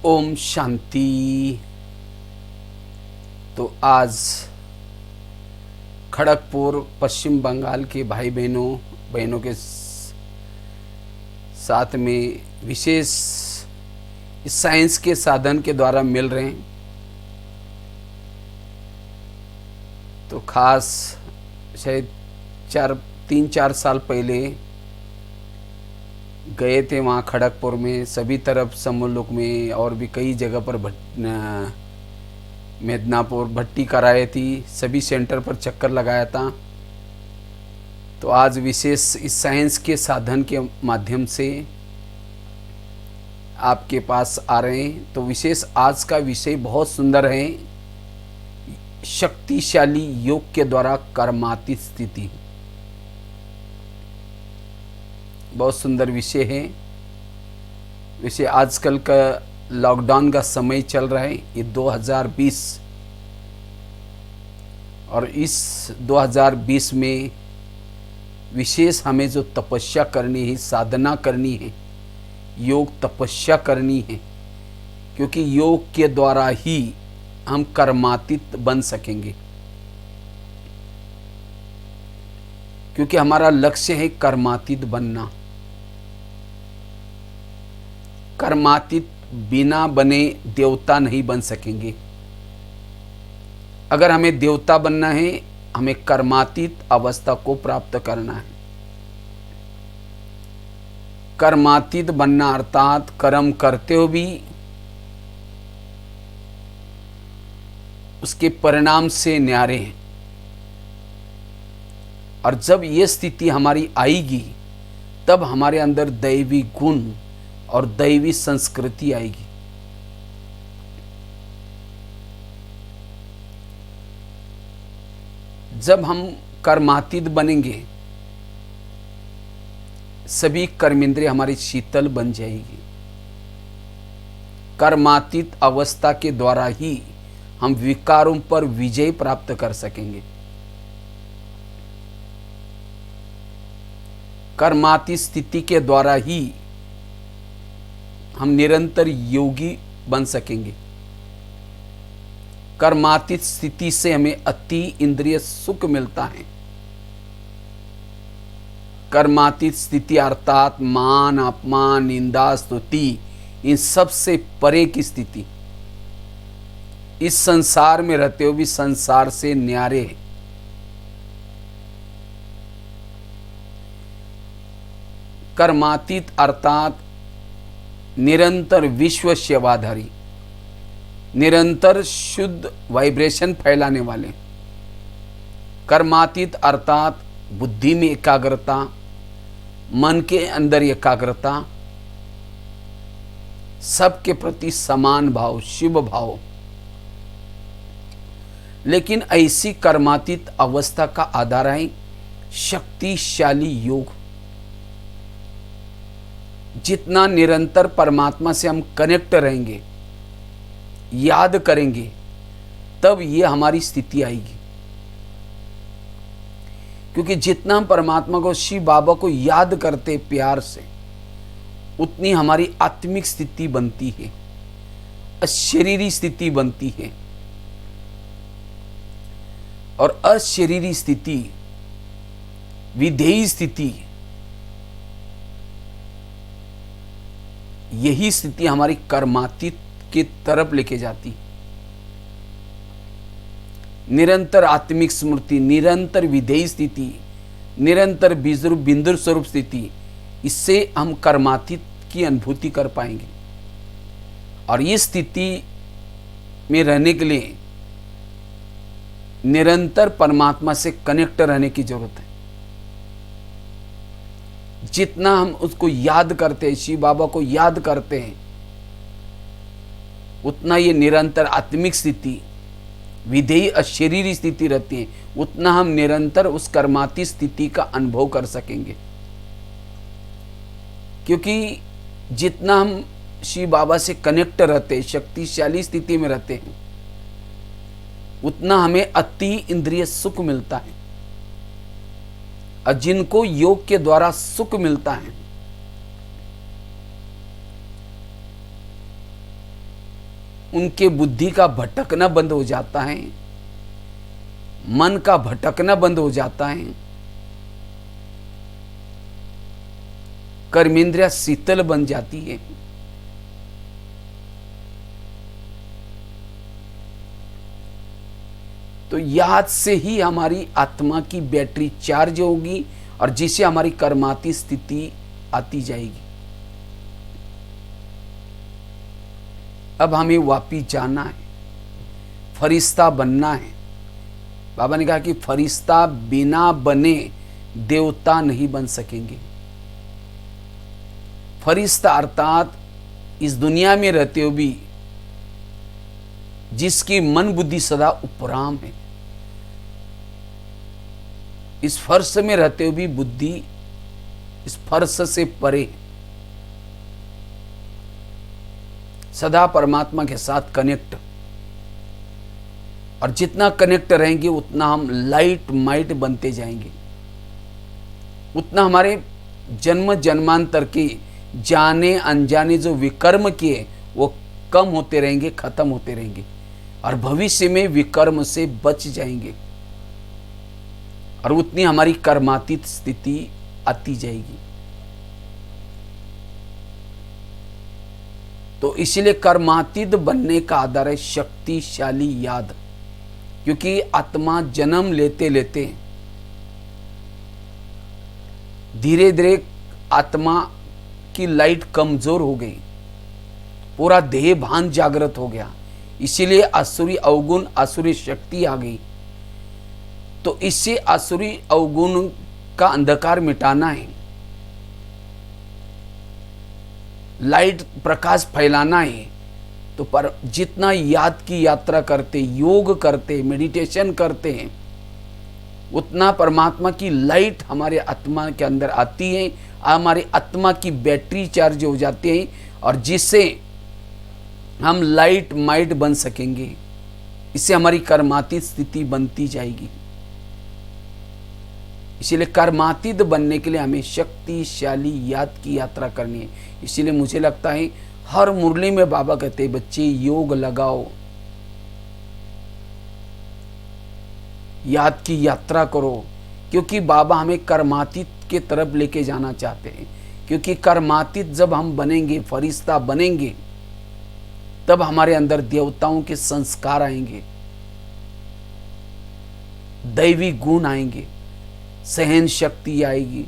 ओम शांति। तो आज खड़गपुर पश्चिम बंगाल के भाई बहनों के साथ में विशेष इस साइंस के साधन के द्वारा मिल रहे हैं। तो खास शायद 3-4 साल पहले गए थे वहाँ खड़गपुर में, सभी तरफ समूलोक में और भी कई जगह पर मेदनापुर भट्टी कराई थी, सभी सेंटर पर चक्कर लगाया था। तो आज विशेष इस साइंस के साधन के माध्यम से आपके पास आ रहे हैं। तो विशेष आज का विषय बहुत सुंदर है, शक्तिशाली योग के द्वारा कर्मातीत स्थिति। बहुत सुंदर विषय है। विषय आजकल का लॉकडाउन का समय चल रहा है, ये 2020, और इस 2020 में विशेष हमें जो तपस्या करनी है, साधना करनी है, योग तपस्या करनी है, क्योंकि योग के द्वारा ही हम कर्मातीत बन सकेंगे। क्योंकि हमारा लक्ष्य है कर्मातीत बनना। कर्मातीत बिना बने देवता नहीं बन सकेंगे। अगर हमें देवता बनना है, हमें कर्मातीत अवस्था को प्राप्त करना है। कर्मातीत बनना अर्थात कर्म करते हो भी उसके परिणाम से न्यारे हैं। और जब ये स्थिति हमारी आएगी, तब हमारे अंदर दैवी गुण और दैवी संस्कृति आएगी। जब हम कर्मातीत बनेंगे, सभी कर्मेंद्रिय हमारी शीतल बन जाएगी। कर्मातीत अवस्था के द्वारा ही हम विकारों पर विजय प्राप्त कर सकेंगे। कर्मातीत स्थिति के द्वारा ही हम निरंतर योगी बन सकेंगे। कर्मातीत स्थिति से हमें अति इंद्रिय सुख मिलता है। कर्मातीत स्थिति अर्थात मान, अपमान, निंदा, स्तुति, इन सब से परे की स्थिति। इस संसार में रहते हुए भी संसार से न्यारे हैं। कर्मातीत अर्थात निरंतर विश्व सेवाधारी, निरंतर शुद्ध वाइब्रेशन फैलाने वाले। कर्मातीत अर्थात बुद्धि में एकाग्रता, मन के अंदर एकाग्रता, सबके प्रति समान भाव, शिव भाव। लेकिन ऐसी कर्मातीत अवस्था का आधार है शक्तिशाली योग। जितना निरंतर परमात्मा से हम कनेक्ट रहेंगे, याद करेंगे, तब ये हमारी स्थिति आएगी। क्योंकि जितना हम परमात्मा को, शिव बाबा को याद करते प्यार से, उतनी हमारी आत्मिक स्थिति बनती है, अशरीरी स्थिति बनती है। और अशरीरी स्थिति, विधेयी स्थिति, यही स्थिति हमारी कर्मातीत की तरफ लेके जाती। निरंतर आत्मिक स्मृति, निरंतर विधेयी स्थिति, निरंतर बिंदु स्वरूप स्थिति, इससे हम कर्मातीत की अनुभूति कर पाएंगे। और इस स्थिति में रहने के लिए निरंतर परमात्मा से कनेक्ट रहने की जरूरत है। जितना हम उसको याद करते हैं, शिव बाबा को याद करते हैं, उतना ये निरंतर आत्मिक स्थिति, विधेयी अशरीरी स्थिति रहती है, उतना हम निरंतर उस कर्मातीत स्थिति का अनुभव कर सकेंगे। क्योंकि जितना हम शिव बाबा से कनेक्ट रहते हैं, शक्तिशाली स्थिति में रहते हैं, उतना हमें अति इंद्रिय सुख मिलता है। और जिनको योग के द्वारा सुख मिलता है, उनके बुद्धि का भटकना बंद हो जाता है, मन का भटकना बंद हो जाता है, कर्मेंद्रिया शीतल बन जाती है। तो याद से ही हमारी आत्मा की बैटरी चार्ज होगी और जिससे हमारी कर्माती स्थिति आती जाएगी। अब हमें वापिस जाना है, फरिश्ता बनना है। बाबा ने कहा कि फरिश्ता बिना बने देवता नहीं बन सकेंगे। फरिश्ता अर्थात इस दुनिया में रहते हुए भी जिसकी मन बुद्धि सदा उपराम है, इस फर्श में रहते हुए भी बुद्धि इस फर्श से परे है, सदा परमात्मा के साथ कनेक्ट। और जितना कनेक्ट रहेंगे उतना हम लाइट माइट बनते जाएंगे, उतना हमारे जन्म जन्मांतर के जाने अनजाने जो विकर्म किए वो कम होते रहेंगे, खत्म होते रहेंगे और भविष्य में विकर्म से बच जाएंगे और उतनी हमारी कर्मातीत स्थिति आती जाएगी। तो इसलिए कर्मातीत बनने का आधार है शक्तिशाली याद, क्योंकि आत्मा जन्म लेते लेते धीरे धीरे आत्मा की लाइट कमजोर हो गई, पूरा देह भान जागृत हो गया, इसीलिए आसुरी अवगुण आसुरी शक्ति आ गई। तो इससे आसुरी अवगुण का अंधकार मिटाना है, लाइट प्रकाश फैलाना है। तो पर जितना याद की यात्रा करते, योग करते, मेडिटेशन करते हैं, उतना परमात्मा की लाइट हमारे आत्मा के अंदर आती है, हमारी आत्मा की बैटरी चार्ज हो जाती है और जिससे हम लाइट माइट बन सकेंगे। इससे हमारी कर्मातीत स्थिति बनती जाएगी। इसीलिए कर्मातीत बनने के लिए हमें शक्तिशाली याद की यात्रा करनी है। इसीलिए मुझे लगता है हर मुरली में बाबा कहते हैं बच्चे योग लगाओ, याद की यात्रा करो, क्योंकि बाबा हमें कर्मातीत के तरफ लेके जाना चाहते हैं। क्योंकि कर्मातीत जब हम बनेंगे, फरिश्ता बनेंगे, तब हमारे अंदर देवताओं के संस्कार आएंगे, दैवी गुण आएंगे, सहन शक्ति आएगी,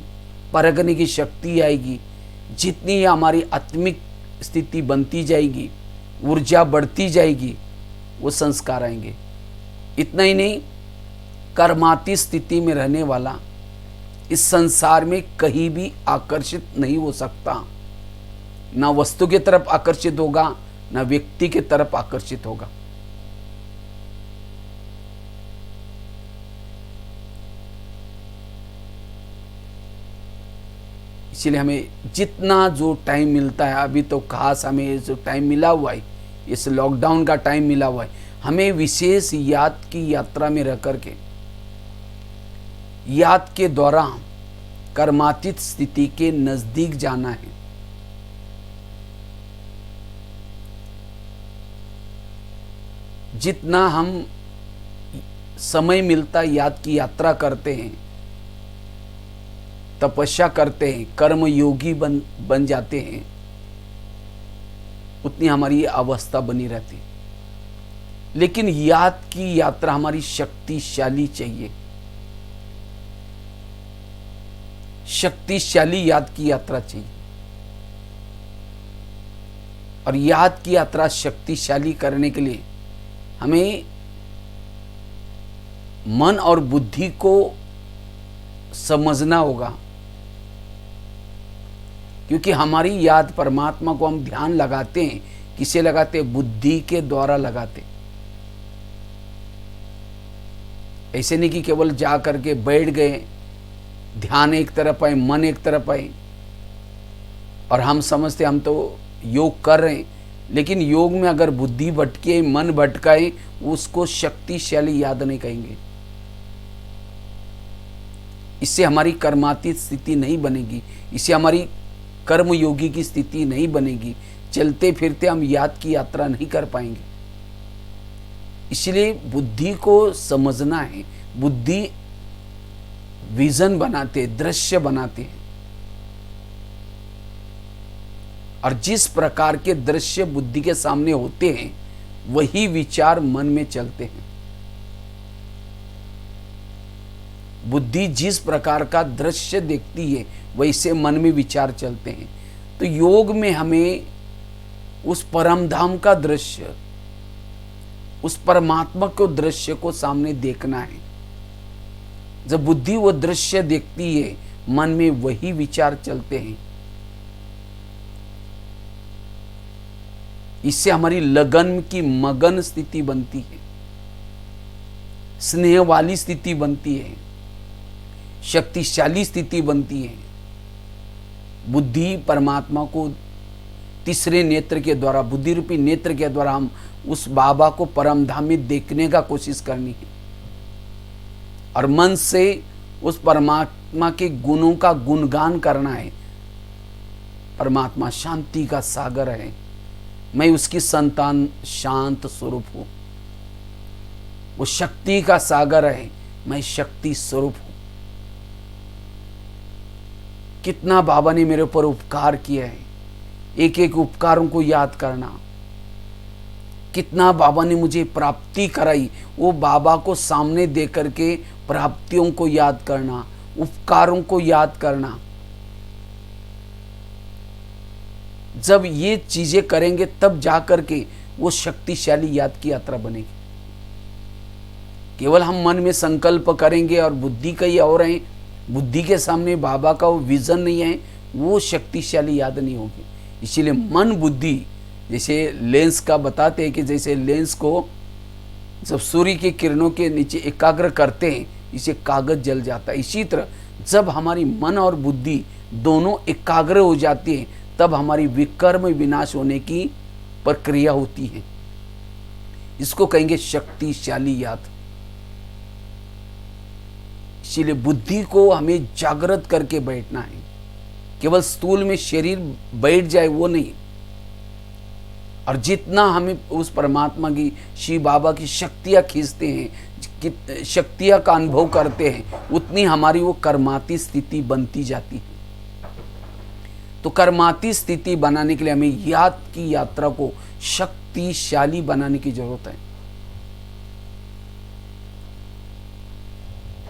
परखने की शक्ति आएगी। जितनी हमारी आत्मिक स्थिति बनती जाएगी, ऊर्जा बढ़ती जाएगी, वो संस्कार आएंगे। इतना ही नहीं, कर्मातीत स्थिति में रहने वाला इस संसार में कहीं भी आकर्षित नहीं हो सकता, ना वस्तु की तरफ आकर्षित होगा, ना व्यक्ति की तरफ आकर्षित होगा। इसलिए हमें जितना जो टाइम मिलता है, अभी तो खास हमें जो टाइम मिला हुआ है, इस लॉकडाउन का टाइम मिला हुआ है, हमें विशेष याद की यात्रा में रह करके याद के द्वारा कर्मातीत स्थिति के नजदीक जाना है। जितना हम समय मिलता याद की यात्रा करते हैं, तपस्या करते हैं, कर्म योगी बन जाते हैं, उतनी हमारी अवस्था बनी रहती। लेकिन याद की यात्रा हमारी शक्तिशाली चाहिए, शक्तिशाली याद की यात्रा चाहिए। और याद की यात्रा शक्तिशाली करने के लिए हमें मन और बुद्धि को समझना होगा, क्योंकि हमारी याद परमात्मा को हम ध्यान लगाते हैं, किसे लगाते? बुद्धि के द्वारा लगाते। ऐसे नहीं कि केवल जा करके बैठ गए, ध्यान एक तरफ आए, मन एक तरफ आए और हम समझते हम तो योग कर रहे हैं। लेकिन योग में अगर बुद्धि भटके, मन भटकाए, उसको शक्तिशाली याद नहीं कहेंगे। इससे हमारी कर्मातीत स्थिति नहीं बनेगी, इससे हमारी कर्म योगी की स्थिति नहीं बनेगी। चलते फिरते हम याद की यात्रा नहीं कर पाएंगे। इसलिए बुद्धि को समझना है। बुद्धि विजन बनाते, दृश्य बनाते हैं, और जिस प्रकार के दृश्य बुद्धि के सामने होते हैं वही विचार मन में चलते हैं। बुद्धि जिस प्रकार का दृश्य देखती है वैसे मन में विचार चलते हैं। तो योग में हमें उस परम धाम का दृश्य, उस परमात्मा को दृश्य को सामने देखना है। जब बुद्धि वो दृश्य देखती है मन में वही विचार चलते हैं। इससे हमारी लगन की मगन स्थिति बनती है, स्नेह वाली स्थिति बनती है, शक्तिशाली स्थिति बनती है। बुद्धि परमात्मा को तीसरे नेत्र के द्वारा, बुद्धि रूपी नेत्र के द्वारा हम उस बाबा को परम धाम में देखने का कोशिश करनी है, और मन से उस परमात्मा के गुणों का गुणगान करना है। परमात्मा शांति का सागर है, मैं उसकी संतान शांत स्वरूप हूं। वो शक्ति का सागर है, मैं शक्ति स्वरूप हूं। कितना बाबा ने मेरे ऊपर उपकार किया है, एक एक उपकारों को याद करना। कितना बाबा ने मुझे प्राप्ति कराई, वो बाबा को सामने दे करके प्राप्तियों को याद करना, उपकारों को याद करना। जब ये चीजें करेंगे तब जाकर के वो शक्तिशाली याद की यात्रा बनेगी। केवल हम मन में संकल्प करेंगे और बुद्धि कहीं और है, बुद्धि के सामने बाबा का वो विजन नहीं है, वो शक्तिशाली याद नहीं होगी। इसीलिए मन बुद्धि, जैसे लेंस का बताते हैं कि जैसे लेंस को जब सूर्य की किरणों के नीचे एकाग्र करते हैं इसे कागज जल जाता है। इसी तरह जब हमारी मन और बुद्धि दोनों एकाग्र हो जाती है तब हमारी विकर्म विनाश होने की प्रक्रिया होती है। इसको कहेंगे शक्तिशाली याद। इसीलिए बुद्धि को हमें जागृत करके बैठना है। केवल स्थूल में शरीर बैठ जाए वो नहीं, और जितना हमें उस परमात्मा की, शिव बाबा की शक्तियां खींचते हैं, शक्तियां का अनुभव करते हैं, उतनी हमारी वो कर्माती स्थिति बनती जाती है। तो कर्माती स्थिति बनाने के लिए हमें याद की यात्रा को शक्तिशाली बनाने की जरूरत है।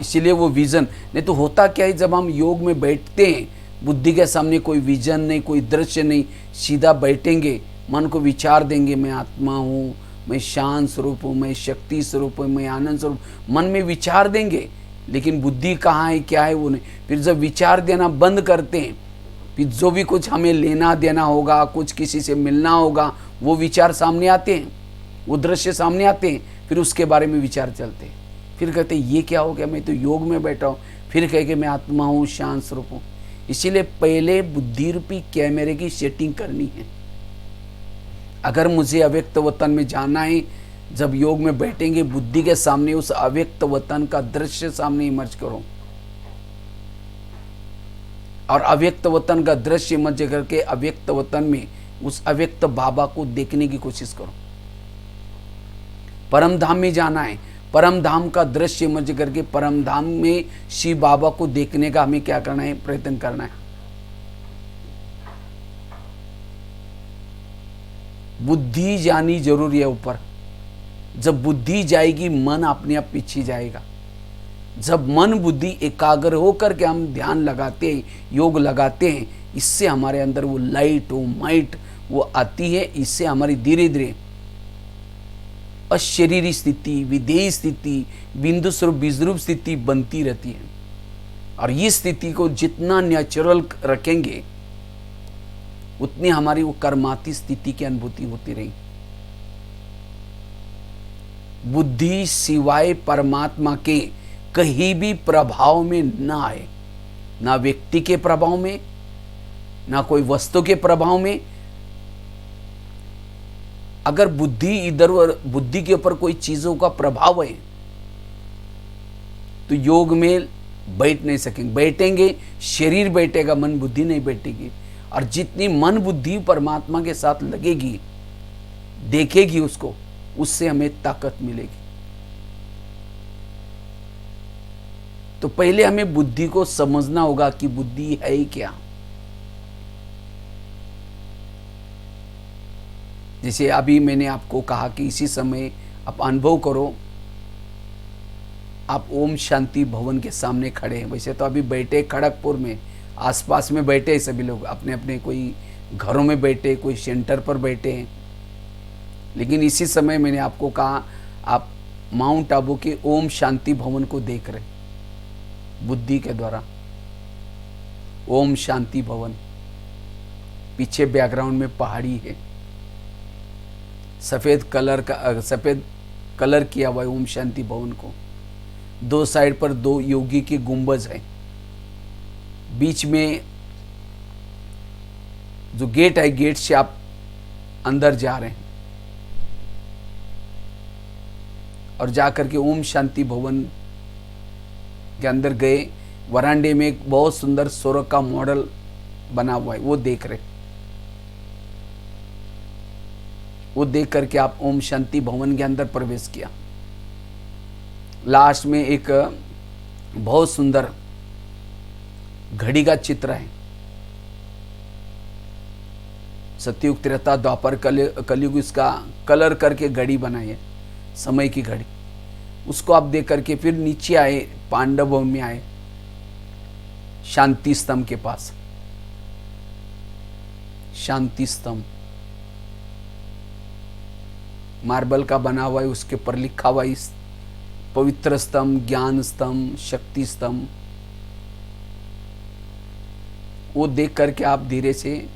इसीलिए वो विजन, नहीं तो होता क्या है, जब हम योग में बैठते हैं बुद्धि के सामने कोई विजन नहीं, कोई दृश्य नहीं, सीधा बैठेंगे, मन को विचार देंगे, मैं आत्मा हूँ, मैं शांत स्वरूप हूँ, मैं शक्ति स्वरूप हूँ, मैं आनंद स्वरूप, मन में विचार देंगे, लेकिन बुद्धि कहाँ है क्या है वो नहीं। फिर जब विचार देना बंद करते हैं, फिर जो भी कुछ हमें लेना देना होगा, कुछ किसी से मिलना होगा, वो विचार सामने आते हैं, वो दृश्य सामने आते हैं, फिर उसके बारे में विचार चलते हैं। फिर कहते हैं ये क्या हो गया, मैं तो योग में बैठा हूँ, फिर कहे कि मैं आत्मा हूँ, शांत स्वरूप हूँ। इसीलिए पहले बुद्धि रूपी कैमरे की सेटिंग करनी है। अगर मुझे अव्यक्त वतन में जाना है, जब योग में बैठेंगे बुद्धि के सामने उस अव्यक्त वतन का दृश्य सामने इमर्ज करो, और अव्यक्त वतन का दृश्य इमर्ज करके अव्यक्त वतन में उस अव्यक्त बाबा को देखने की कोशिश करो। परम धाम में जाना है, परम धाम का दृश्य इमर्ज करके परम धाम में शिव बाबा को देखने का हमें क्या करना है, प्रयत्न करना है। बुद्धि जानी जरूरी है ऊपर। जब बुद्धि जाएगी मन अपने आप पीछे जाएगा। जब मन बुद्धि एकाग्र होकर के हम ध्यान लगाते हैं, योग लगाते हैं, इससे हमारे अंदर वो लाइट, वो माइट वो आती है। इससे हमारी धीरे धीरे अशरीरी स्थिति, विधेय स्थिति, बिंदु स्वरूप बीजरूप स्थिति बनती रहती है। और ये स्थिति को जितना नेचुरल रखेंगे उतनी हमारी वो कर्माती स्थिति की अनुभूति होती रही। बुद्धि सिवाय परमात्मा के कहीं भी प्रभाव में ना आए, ना व्यक्ति के प्रभाव में, ना कोई वस्तु के प्रभाव में। अगर बुद्धि इधर बुद्धि के ऊपर कोई चीजों का प्रभाव है तो योग में बैठ नहीं सकेंगे। बैठेंगे शरीर बैठेगा, मन बुद्धि नहीं बैठेगी। और जितनी मन बुद्धि परमात्मा के साथ लगेगी, देखेगी उसको, उससे हमें ताकत मिलेगी। तो पहले हमें बुद्धि को समझना होगा कि बुद्धि है ही क्या। जैसे अभी मैंने आपको कहा कि इसी समय आप अनुभव करो, आप ओम शांति भवन के सामने खड़े हैं। वैसे तो अभी बैठे खड़गपुर में, आसपास में बैठे हैं सभी लोग, अपने अपने कोई घरों में बैठे, कोई सेंटर पर बैठे हैं। लेकिन इसी समय मैंने आपको कहा आप माउंट आबू के ओम शांति भवन को देख रहे, बुद्धि के द्वारा। ओम शांति भवन, पीछे बैकग्राउंड में पहाड़ी है, सफेद कलर किया हुआ है ओम शांति भवन को। दो साइड पर दो योगी की गुंबज है, बीच में जो गेट है, गेट से आप अंदर जा रहे हैं और जाकर के ओम शांति भवन के अंदर गए। वरांडे में एक बहुत सुंदर स्वर्ग का मॉडल बना हुआ है, वो देख रहे। वो देख करके आप ओम शांति भवन के अंदर प्रवेश किया। लास्ट में एक बहुत सुंदर घड़ी का चित्र है। सतयुग, त्रेता, द्वापर, कलयुग इसका कलर करके घड़ी बनाई है, समय की घड़ी। उसको आप देख करके फिर नीचे आए, पांडव भवन में आए, शांति स्तंभ के पास। शांति स्तंभ मार्बल का बना हुआ है, उसके ऊपर लिखा हुआ है पवित्र स्तंभ, ज्ञान स्तंभ, शक्ति स्तंभ। वो देख करके आप धीरे से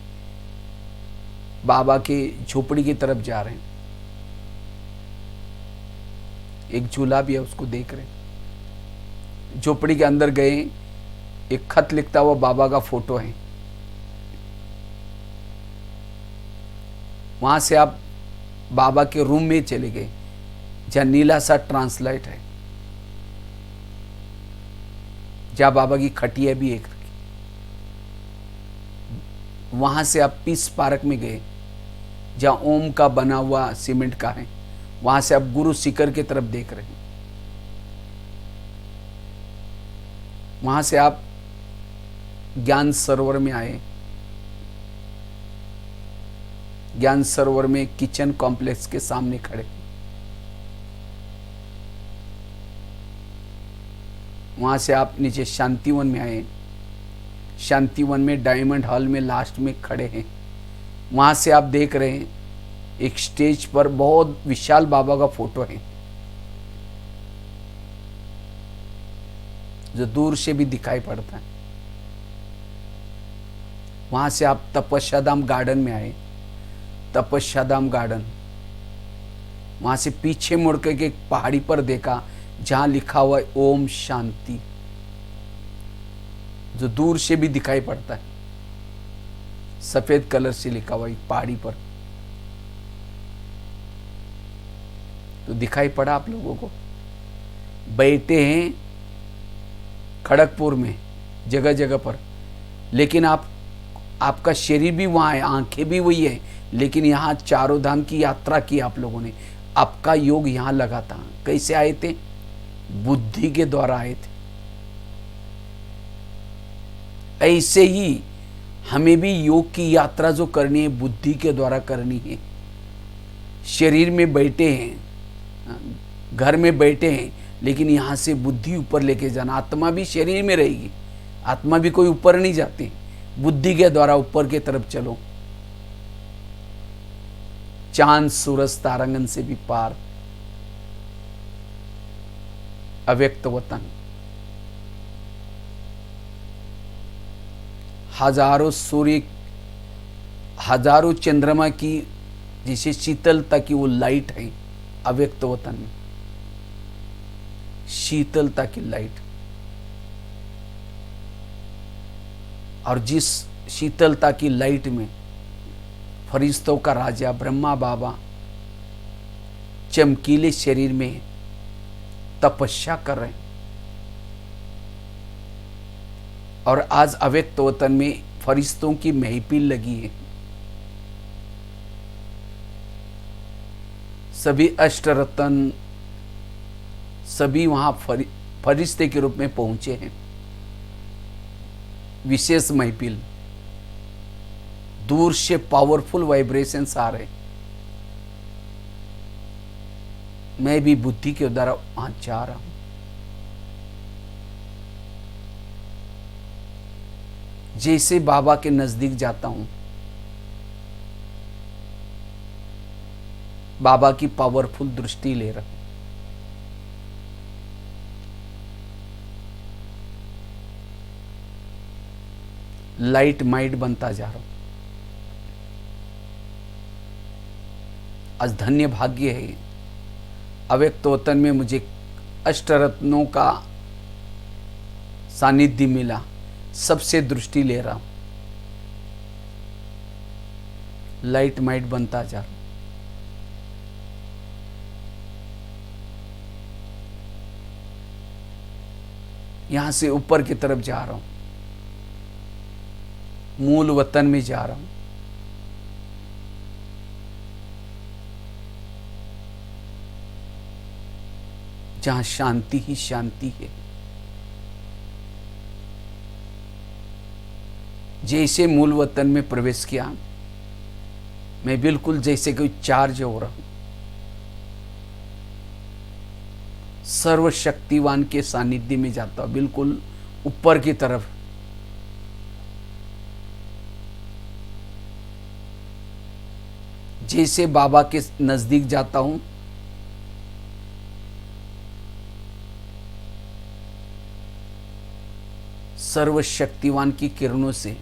बाबा के झोपड़ी की तरफ जा रहे हैं। एक झूला भी है, उसको देख रहे हैं। झोपड़ी के अंदर गए, एक खत लिखता हुआ बाबा का फोटो है। वहां से आप बाबा के रूम में चले गए, जहां नीला सा ट्रांसलाइट है, जहां बाबा की खटिया भी एक रखी। वहां से आप पीस पार्क में गए, जहां ओम का बना हुआ सीमेंट का है। वहां से आप गुरु शिखर की तरफ देख रहे हैं। वहां से आप ज्ञान सरोवर में आए। ज्ञान सरोवर में किचन कॉम्प्लेक्स के सामने खड़े। वहां से आप नीचे शांतिवन में आए। शांतिवन में डायमंड हॉल में लास्ट में खड़े हैं। वहां से आप देख रहे हैं एक स्टेज पर बहुत विशाल बाबा का फोटो है, जो दूर से भी दिखाई पड़ता है। वहां से आप तपस्या धाम गार्डन में आए। तपस्या धाम गार्डन, वहां से पीछे मुड़ के एक पहाड़ी पर देखा, जहां लिखा हुआ है ओम शांति, जो दूर से भी दिखाई पड़ता है, सफेद कलर से लिखा हुआ है पहाड़ी पर। तो दिखाई पड़ा आप लोगों को। बैठे हैं खड़गपुर में जगह जगह पर, लेकिन आपका शरीर भी वहां है, आंखें भी वही है, लेकिन यहाँ चारों धाम की यात्रा की आप लोगों ने। आपका योग यहाँ लगा था। कैसे आए थे? बुद्धि के द्वारा आए थे। ऐसे ही हमें भी योग की यात्रा जो करनी है, बुद्धि के द्वारा करनी है। शरीर में बैठे हैं, घर में बैठे हैं, लेकिन यहाँ से बुद्धि ऊपर लेके जाना। आत्मा भी शरीर में रहेगी, आत्मा भी कोई ऊपर नहीं जाती। बुद्धि के द्वारा ऊपर की तरफ चलो। चांद सूरज तारांगन से भी पार, अव्यक्त वतन। हजारों सूर्य, हजारों चंद्रमा की जैसे शीतलता की वो लाइट है अव्यक्त वतन में। शीतलता की लाइट। और जिस शीतलता की लाइट में फरिश्तों का राजा ब्रह्मा बाबा चमकीले शरीर में तपस्या कर रहे हैं। और आज अव्यक्त वतन में फरिश्तों की महफिल लगी है। सभी अष्टरत्न सभी वहां फरिश्ते के रूप में पहुंचे हैं। विशेष महफिल, दूर से पावरफुल वाइब्रेशंस आ रहे। मैं भी बुद्धि के द्वारा वहां जा रहा हूं। जैसे बाबा के नजदीक जाता हूं, बाबा की पावरफुल दृष्टि ले रहा हूं। लाइट माइट बनता जा रहा हूं। आज धन्य भाग्य है, अव्यक्त वतन में मुझे अष्टरत्नों का सानिध्य मिला। सबसे दृष्टि ले रहा हूं, लाइट माइट बनता जा रहा हूं। यहां से ऊपर की तरफ जा रहा हूं, मूल वतन में जा रहा हूं। जहां शांति ही शांति है। जैसे मूल वतन में प्रवेश किया, मैं बिल्कुल जैसे कोई चार्ज हो रहा हूं। सर्वशक्तिवान के सानिध्य में जाता हूं, बिल्कुल ऊपर की तरफ। जैसे बाबा के नजदीक जाता हूं, सर्वशक्तिवान की किरणों से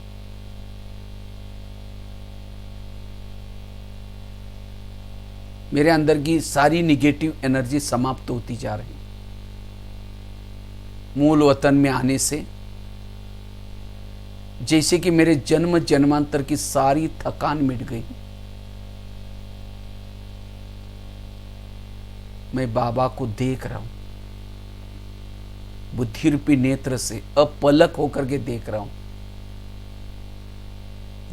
मेरे अंदर की सारी निगेटिव एनर्जी समाप्त होती जा रही। मूल वतन में आने से जैसे कि मेरे जन्म जन्मांतर की सारी थकान मिट गई। मैं बाबा को देख रहा हूं, बुद्धि रूपी नेत्र से अपलक होकर के देख रहा हूं।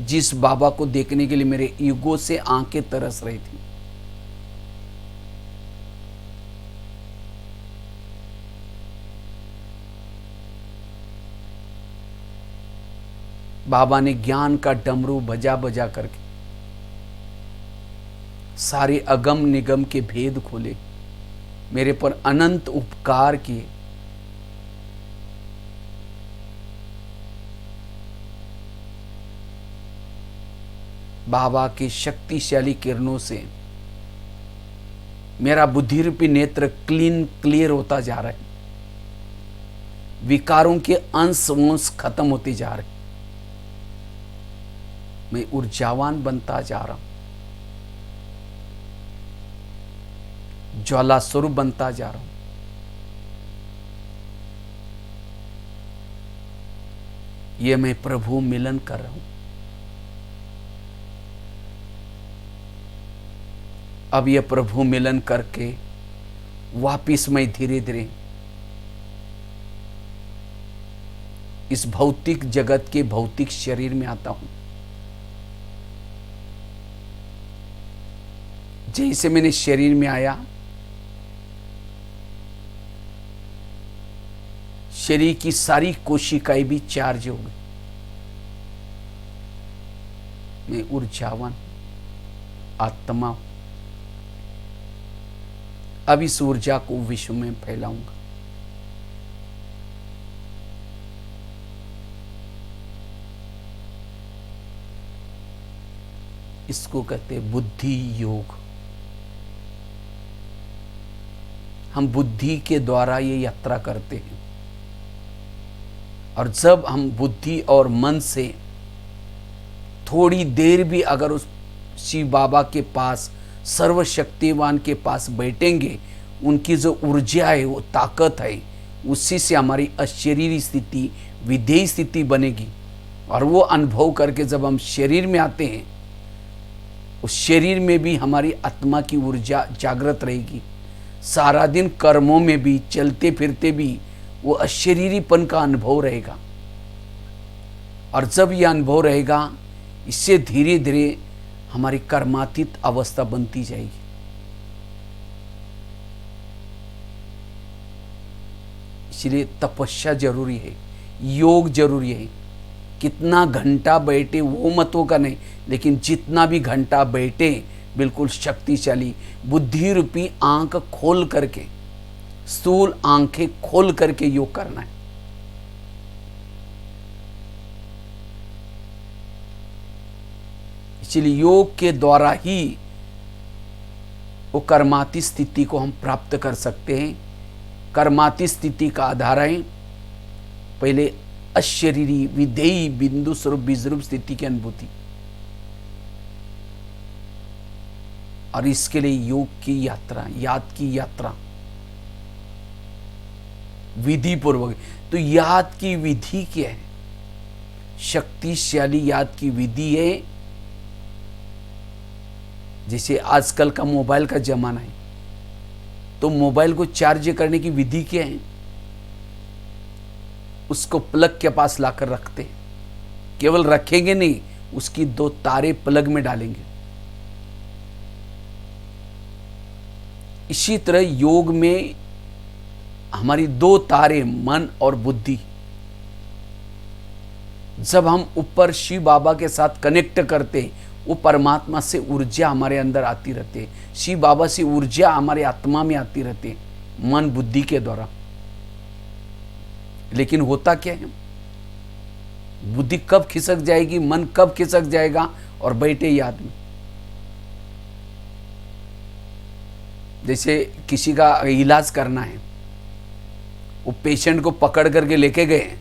जिस बाबा को देखने के लिए मेरे ईगो से आंखें तरस रही थी, बाबा ने ज्ञान का डमरू बजा बजा करके सारे अगम निगम के भेद खोले, मेरे पर अनंत उपकार किए। बाबा की शक्तिशाली किरणों से मेरा बुद्धि रूपी नेत्र क्लियर होता जा रहा है। विकारों के अंश वंश खत्म होते जा रहे। मैं ऊर्जावान बनता जा रहा हूं, ज्वाला स्वरूप बनता जा रहा हूं। यह मैं प्रभु मिलन कर रहा हूं। अब यह प्रभु मिलन करके वापिस मैं धीरे धीरे इस भौतिक जगत के भौतिक शरीर में आता हूं। जैसे मैंने शरीर में आया, शरीर की सारी कोशिकाएं भी चार्ज हो गई। मैं ऊर्जावान आत्मा हूं। अब इस ऊर्जा को विश्व में फैलाऊंगा। इसको कहते हैं बुद्धि योग। हम बुद्धि के द्वारा ये यात्रा करते हैं, और जब हम बुद्धि और मन से थोड़ी देर भी अगर उस शिव बाबा के पास, सर्वशक्तिवान के पास बैठेंगे, उनकी जो ऊर्जा है, वो ताकत है, उसी से हमारी अशरीरी स्थिति, विधेय स्थिति बनेगी। और वो अनुभव करके जब हम शरीर में आते हैं, उस शरीर में भी हमारी आत्मा की ऊर्जा जागृत रहेगी। सारा दिन कर्मों में भी, चलते फिरते भी वो अशरीरीपन का अनुभव रहेगा। और जब यह अनुभव रहेगा, इससे धीरे धीरे हमारी कर्मातीत अवस्था बनती जाएगी। इसलिए तपस्या जरूरी है, योग जरूरी है। कितना घंटा बैठे वो मतों का नहीं, लेकिन जितना भी घंटा बैठे बिल्कुल शक्तिशाली बुद्धि रूपी आंख खोल करके, स्थूल आंखें खोल करके योग करना है। इसलिए योग के द्वारा ही वो कर्माती स्थिति को हम प्राप्त कर सकते हैं। कर्माती स्थिति का आधार है पहले अशरीरी विधेयी बिंदु स्वरूप बीजरूप स्थिति की अनुभूति, और इसके लिए योग की यात्रा, याद की यात्रा विधि पूर्वक। तो याद की विधि क्या है? शक्तिशाली याद की विधि है। जैसे आजकल का मोबाइल का जमाना है, तो मोबाइल को चार्ज करने की विधि क्या है? उसको प्लग के पास लाकर रखते हैं। केवल रखेंगे नहीं, उसकी 2 तारे प्लग में डालेंगे। इसी तरह योग में हमारी 2 तारे मन और बुद्धि, जब हम ऊपर शिव बाबा के साथ कनेक्ट करते हैं, वो परमात्मा से ऊर्जा हमारे अंदर आती रहती है। शिव बाबा से ऊर्जा हमारे आत्मा में आती रहती है, मन बुद्धि के द्वारा। लेकिन होता क्या है? बुद्धि कब खिसक जाएगी, मन कब खिसक जाएगा, और बैठे याद में। जैसे किसी का इलाज करना है, वो पेशेंट को पकड़ करके लेके गए,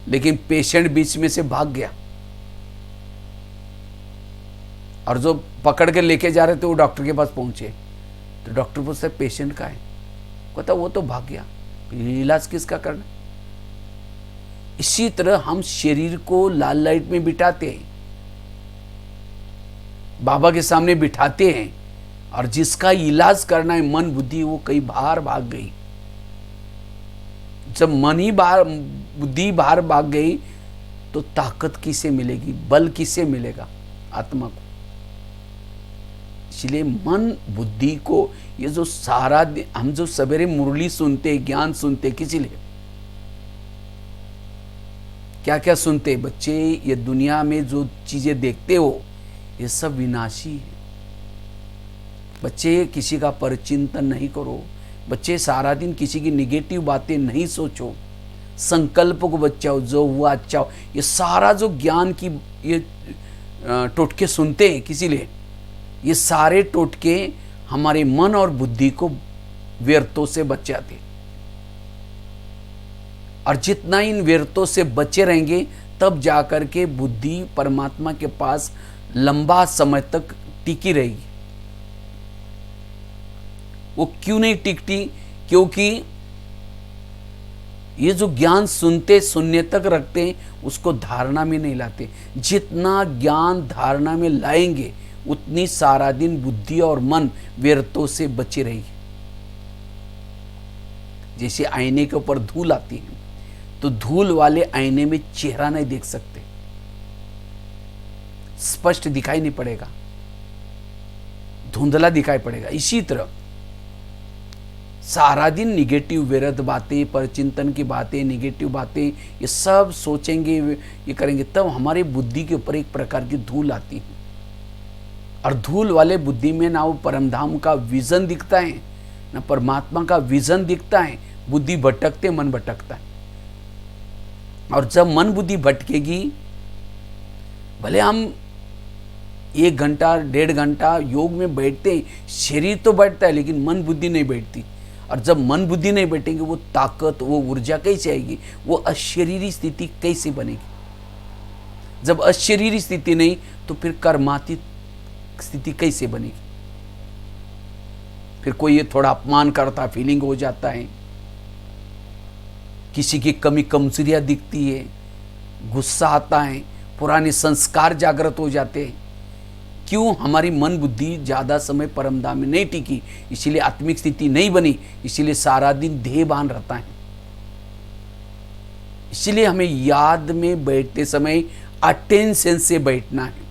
लेकिन पेशेंट बीच में से भाग गया, और जो पकड़ के लेके जा रहे थे वो डॉक्टर के पास पहुंचे। तो डॉक्टर पूछता है पेशेंट का है, कहता वो तो भाग गया, इलाज किसका करना? इसी तरह हम शरीर को लाल लाइट में बिठाते हैं, बाबा के सामने बिठाते हैं, और जिसका इलाज करना है मन बुद्धि, वो कई बाहर भाग गई। जब मन ही बाहर, बुद्धि बाहर भाग गई, तो ताकत किसे मिलेगी, बल किसे मिलेगा? आत्मा को। इसलिए मन बुद्धि को, ये जो सारा हम जो सवेरे मुरली सुनते, ज्ञान सुनते, किसी लिए क्या क्या सुनते बच्चे? ये दुनिया में जो चीजें देखते हो ये सब विनाशी है। बच्चे किसी का परचिंतन नहीं करो। बच्चे सारा दिन किसी की निगेटिव बातें नहीं सोचो, संकल्प को बचाओ, जो हुआ अच्छा हो। ये सारा जो ज्ञान की ये टोटके सुनते हैं किसी लिए, ये सारे टोटके हमारे मन और बुद्धि को व्यर्थों से बचाते। और जितना इन व्यर्थों से बचे रहेंगे, तब जाकर के बुद्धि परमात्मा के पास लंबा समय तक टिकी रहेगी। वो क्यों नहीं टिकती? क्योंकि ये जो ज्ञान सुनते सुनने तक रखते हैं, उसको धारणा में नहीं लाते। जितना ज्ञान धारणा में लाएंगे, उतनी सारा दिन बुद्धि और मन व्यर्थों से बची रहेगी। जैसे आईने के ऊपर धूल आती है, तो धूल वाले आईने में चेहरा नहीं देख सकते, स्पष्ट दिखाई नहीं पड़ेगा, धुंधला दिखाई पड़ेगा। इसी तरह सारा दिन निगेटिव व्यर्थ बातें, परचिंतन की बातें, निगेटिव बातें, ये सब सोचेंगे, ये करेंगे, तब हमारे बुद्धि के ऊपर एक प्रकार की धूल आती है। और धूल वाले बुद्धि में ना वो परमधाम का विजन दिखता है, ना परमात्मा का विजन दिखता है। बुद्धि भटकते, मन भटकता है। और जब मन बुद्धि भटकेगी, भले हम 1 घंटा 1.5 घंटा योग में बैठते हैं, शरीर तो बैठता है, लेकिन मन बुद्धि नहीं बैठती। और जब मन बुद्धि नहीं बैठेंगे, वो ताकत, वो ऊर्जा कैसे आएगी? वो अशरीरी स्थिति कैसे बनेगी? जब अशरीरी स्थिति नहीं, तो फिर कर्मातीत स्थिति कैसे बनेगी? फिर कोई ये थोड़ा अपमान करता फीलिंग हो जाता है, किसी की कमी कमजोरियां दिखती है, गुस्सा आता है, पुराने संस्कार जागृत हो जाते हैं। क्यों? हमारी मन बुद्धि ज़्यादा समय परमधाम में नहीं टिकी, इसीलिए आत्मिक स्थिति नहीं बनी, इसीलिए सारा दिन देह भान रहता है। इसीलिए हमें याद में बैठते समय अटेंशन से बैठना है।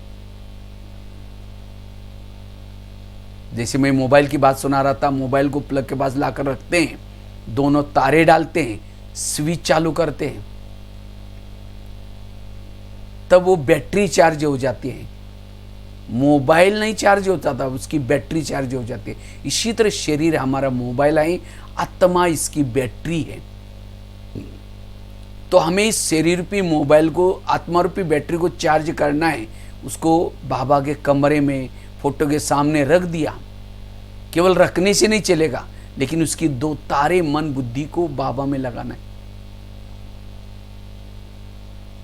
जैसे मैं मोबाइल की बात सुना रहा था, मोबाइल को प्लग के पास लाकर रखते हैं, दोनों तारे डालते हैं, स्विच चालू करते हैं तब वो बैटरी चार्ज हो जाती है। मोबाइल नहीं चार्ज होता था, उसकी बैटरी चार्ज हो जाती है। इसी तरह शरीर हमारा मोबाइल है, आत्मा इसकी बैटरी है। तो हमें इस शरीर रूपी मोबाइल को, आत्मा रूपी बैटरी को चार्ज करना है। उसको बाबा के कमरे में फोटो के सामने रख दिया। केवल रखने से नहीं चलेगा, लेकिन उसकी 2 तारे मन बुद्धि को बाबा में लगाना है,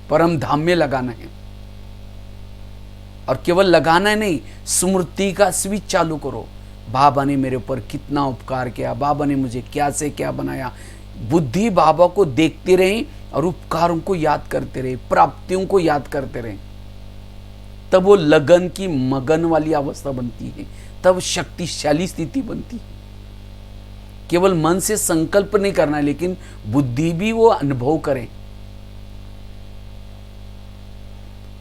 परम धाम में लगाना है। और केवल लगाना नहीं, स्मृति का स्विच चालू करो। बाबा ने मेरे ऊपर कितना उपकार किया, बाबा ने मुझे क्या से क्या बनाया। बुद्धि बाबा को देखते रहे और उपकारों को याद करते रहे, प्राप्तियों को याद करते रहे। तब वो लगन की मगन वाली अवस्था बनती है, तब शक्तिशाली स्थिति बनती है। केवल मन से संकल्प नहीं करना, लेकिन बुद्धि भी वो अनुभव करे।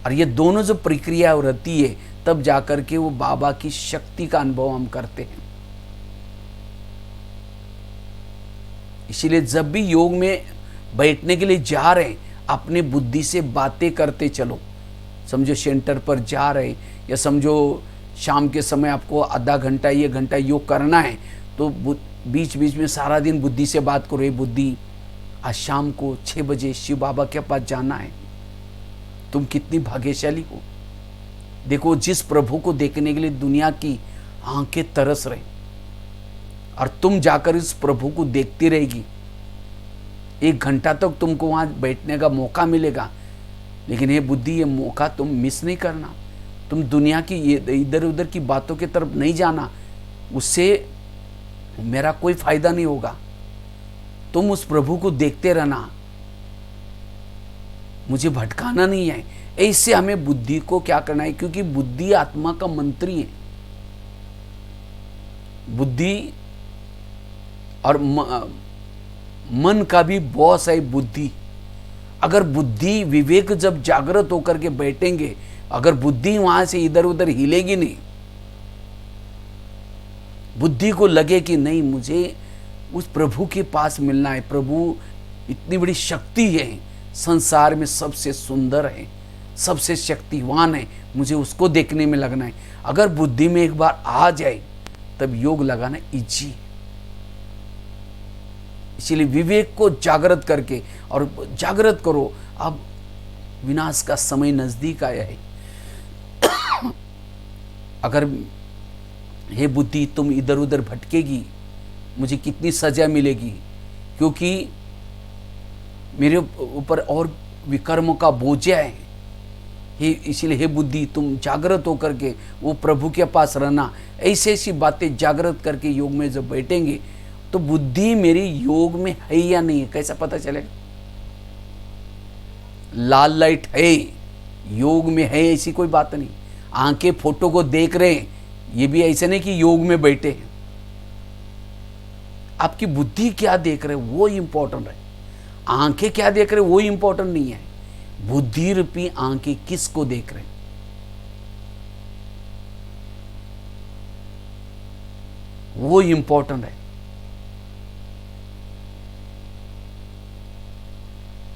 और ये दोनों जो प्रक्रिया रहती है, तब जाकर के वो बाबा की शक्ति का अनुभव हम करते हैं। इसीलिए जब भी योग में बैठने के लिए जा रहे हैं, अपने बुद्धि से बातें करते चलो। समझो सेंटर पर जा रहे, या समझो शाम के समय आपको आधा घंटा 1 घंटा योग करना है, तो बीच बीच में सारा दिन बुद्धि से बात करो। ये बुद्धि, आज शाम को 6 बजे शिव बाबा के पास जाना है। तुम कितनी भाग्यशाली हो। देखो, जिस प्रभु को देखने के लिए दुनिया की आंखें तरस रही, और तुम जाकर इस प्रभु को देखती रहेगी। 1 घंटा तक तुमको वहां बैठने का मौका मिलेगा, लेकिन ये बुद्धि, ये मौका तुम मिस नहीं करना। तुम दुनिया की इधर उधर की बातों की तरफ नहीं जाना, उससे मेरा कोई फायदा नहीं होगा। तुम उस प्रभु को देखते रहना, मुझे भटकाना नहीं है। ऐसे हमें बुद्धि को क्या करना है, क्योंकि बुद्धि आत्मा का मंत्री है। बुद्धि और मन का भी बॉस है बुद्धि। अगर बुद्धि, विवेक जब जागृत होकर के बैठेंगे, अगर बुद्धि वहां से इधर उधर हिलेगी नहीं, बुद्धि को लगे कि नहीं, मुझे उस प्रभु के पास मिलना है, प्रभु इतनी बड़ी शक्ति है, संसार में सबसे सुंदर है, सबसे शक्तिवान है, मुझे उसको देखने में लगना है। अगर बुद्धि में एक बार आ जाए, तब योग लगाना इजी है। इसीलिए विवेक को जागृत करके, और जागृत करो, अब विनाश का समय नजदीक आया है। अगर हे बुद्धि तुम इधर उधर भटकेगी, मुझे कितनी सजा मिलेगी, क्योंकि मेरे ऊपर और विकर्मों का बोझ है। इसीलिए हे बुद्धि तुम जागृत होकर के वो प्रभु के पास रहना। ऐसी ऐसी बातें जागृत करके योग में जब बैठेंगे, तो बुद्धि मेरी योग में है या नहीं है कैसा पता चलेगा। लाल लाइट है, योग में है, ऐसी कोई बात नहीं। आंखें फोटो को देख रहे हैं, ये भी ऐसे नहीं कि योग में बैठे हैं। आपकी बुद्धि क्या देख रहे वो इंपॉर्टेंट है। आंखें क्या देख रहे वो इंपॉर्टेंट नहीं है। बुद्धि रूपी आंखें किसको देख रहे, वो इंपॉर्टेंट है।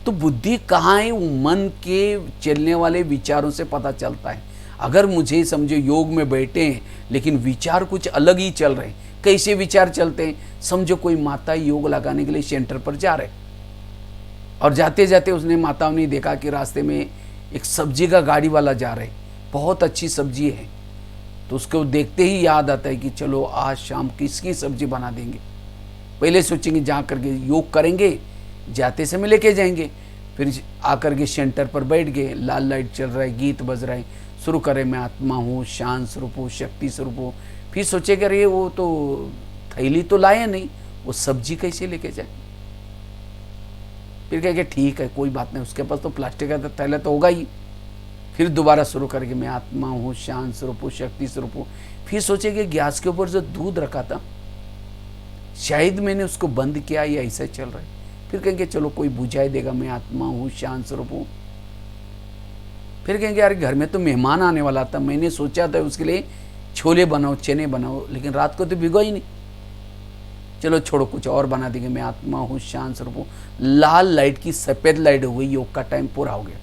तो बुद्धि कहाँ है, वो मन के चलने वाले विचारों से पता चलता है। अगर मुझे समझो योग में बैठे हैं, लेकिन विचार कुछ अलग ही चल रहे हैं। कैसे विचार चलते हैं, समझो कोई माता योग लगाने के लिए सेंटर पर जा रहे, और जाते जाते उसने माताओं ने देखा कि रास्ते में एक सब्जी का गाड़ी वाला जा रहे, बहुत अच्छी सब्जी है, तो उसको देखते ही याद आता है कि चलो आज शाम किसकी सब्जी बना देंगे। पहले सोचेंगे जा करके योग करेंगे, जाते समय लेके जाएंगे, फिर आकर के सेंटर पर बैठ गए, लाल लाइट चल रहा है, गीत बज रहा है, शुरू करें मैं आत्मा हूँ, शांत स्वरूप हूँ, शक्ति स्वरूप हूँ। फिर सोचेगा अरे वो तो थैली तो लाए नहीं, वो सब्जी कैसे लेके जाए। फिर कहेंगे ठीक है कोई बात नहीं, उसके पास तो प्लास्टिक का थैला तो होगा ही। फिर दोबारा शुरू करके मैं आत्मा हूँ, शांत स्वरूप हूँ, शक्ति स्वरूप हूँ। फिर सोचेंगे गैस के ऊपर जो दूध रखा था शायद मैंने उसको बंद किया या ऐसा चल रहा है। फिर कहेंगे चलो कोई बुझाई देगा, मैं आत्मा हूँ, शांत स्वरूप हूँ। फिर कहेंगे यार घर में तो मेहमान आने वाला था, मैंने सोचा था उसके लिए छोले बनाओ, चने बनाओ, लेकिन रात को तो भिगो ही नहीं। चलो छोड़ो, कुछ और बना देंगे, मैं आत्मा हूँ, शांत स्वरूप हूँ। लाल लाइट की सफ़ेद लाइट हो गई, योग का टाइम पूरा हो गया।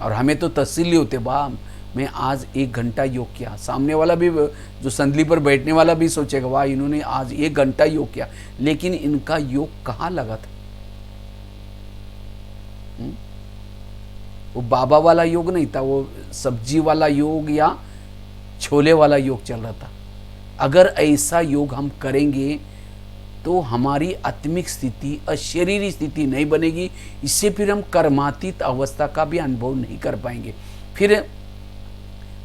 और हमें तो तसल्ली होते, वाह मैं आज 1 घंटा योग किया। सामने वाला भी, जो संदली पर बैठने वाला भी सोचेगा, वाह इन्होंने आज 1 घंटा योग किया। लेकिन इनका योग कहाँ लगा था? वो बाबा वाला योग नहीं था, वो सब्जी वाला योग या छोले वाला योग चल रहा था। अगर ऐसा योग हम करेंगे तो हमारी आत्मिक स्थिति, अशरीरी स्थिति नहीं बनेगी। इससे फिर हम कर्मातीत अवस्था का भी अनुभव नहीं कर पाएंगे। फिर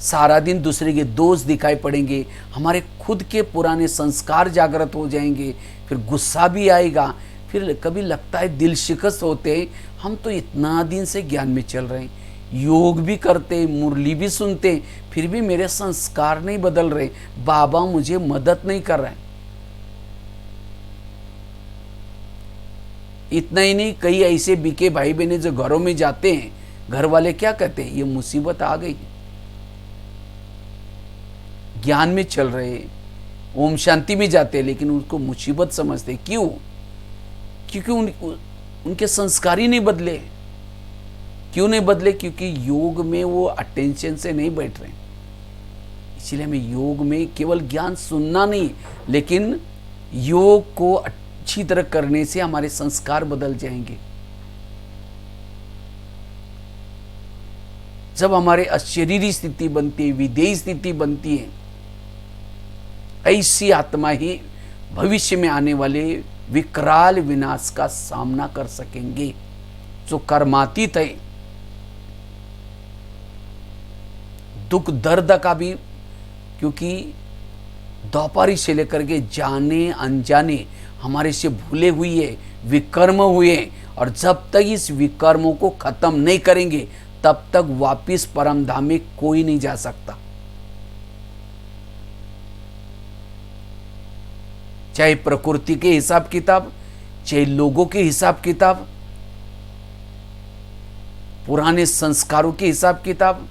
सारा दिन दूसरे के दोष दिखाई पड़ेंगे, हमारे खुद के पुराने संस्कार जागृत हो जाएंगे, फिर गुस्सा भी आएगा। फिर कभी लगता है दिल शिकस्त होते हैं, हम तो इतना दिन से ज्ञान में चल रहे हैं, योग भी करते, मुरली भी सुनते, फिर भी मेरे संस्कार नहीं बदल रहे, बाबा मुझे मदद नहीं कर रहे। इतना ही नहीं, कई ऐसे बीके भाई बहने जो घरों में जाते हैं, घर वाले क्या कहते हैं, ये मुसीबत आ गई। ज्ञान में चल रहे, ओम शांति में जाते हैं, लेकिन उनको मुसीबत समझते। क्यों? क्योंकि उनके संस्कार ही नहीं बदले। क्यों नहीं बदले? क्योंकि योग में वो अटेंशन से नहीं बैठ रहे। इसलिए हमें योग में केवल ज्ञान सुनना नहीं, लेकिन योग को अच्छी तरह करने से हमारे संस्कार बदल जाएंगे। जब हमारे अशरीरी स्थिति बनती है, विदेही स्थिति बनती है, ऐसी आत्मा ही भविष्य में आने वाले विकराल विनाश का सामना कर सकेंगे। जो कर्मातीत है, दुख दर्द का भी, क्योंकि द्वापारी से लेकर के जाने अनजाने हमारे से भूले हुए विकर्म हुए, और जब तक इस विकर्मों को खत्म नहीं करेंगे तब तक वापिस परम धाम में कोई नहीं जा सकता। चाहे प्रकृति के हिसाब किताब, चाहे लोगों के हिसाब किताब, पुराने संस्कारों के हिसाब किताब,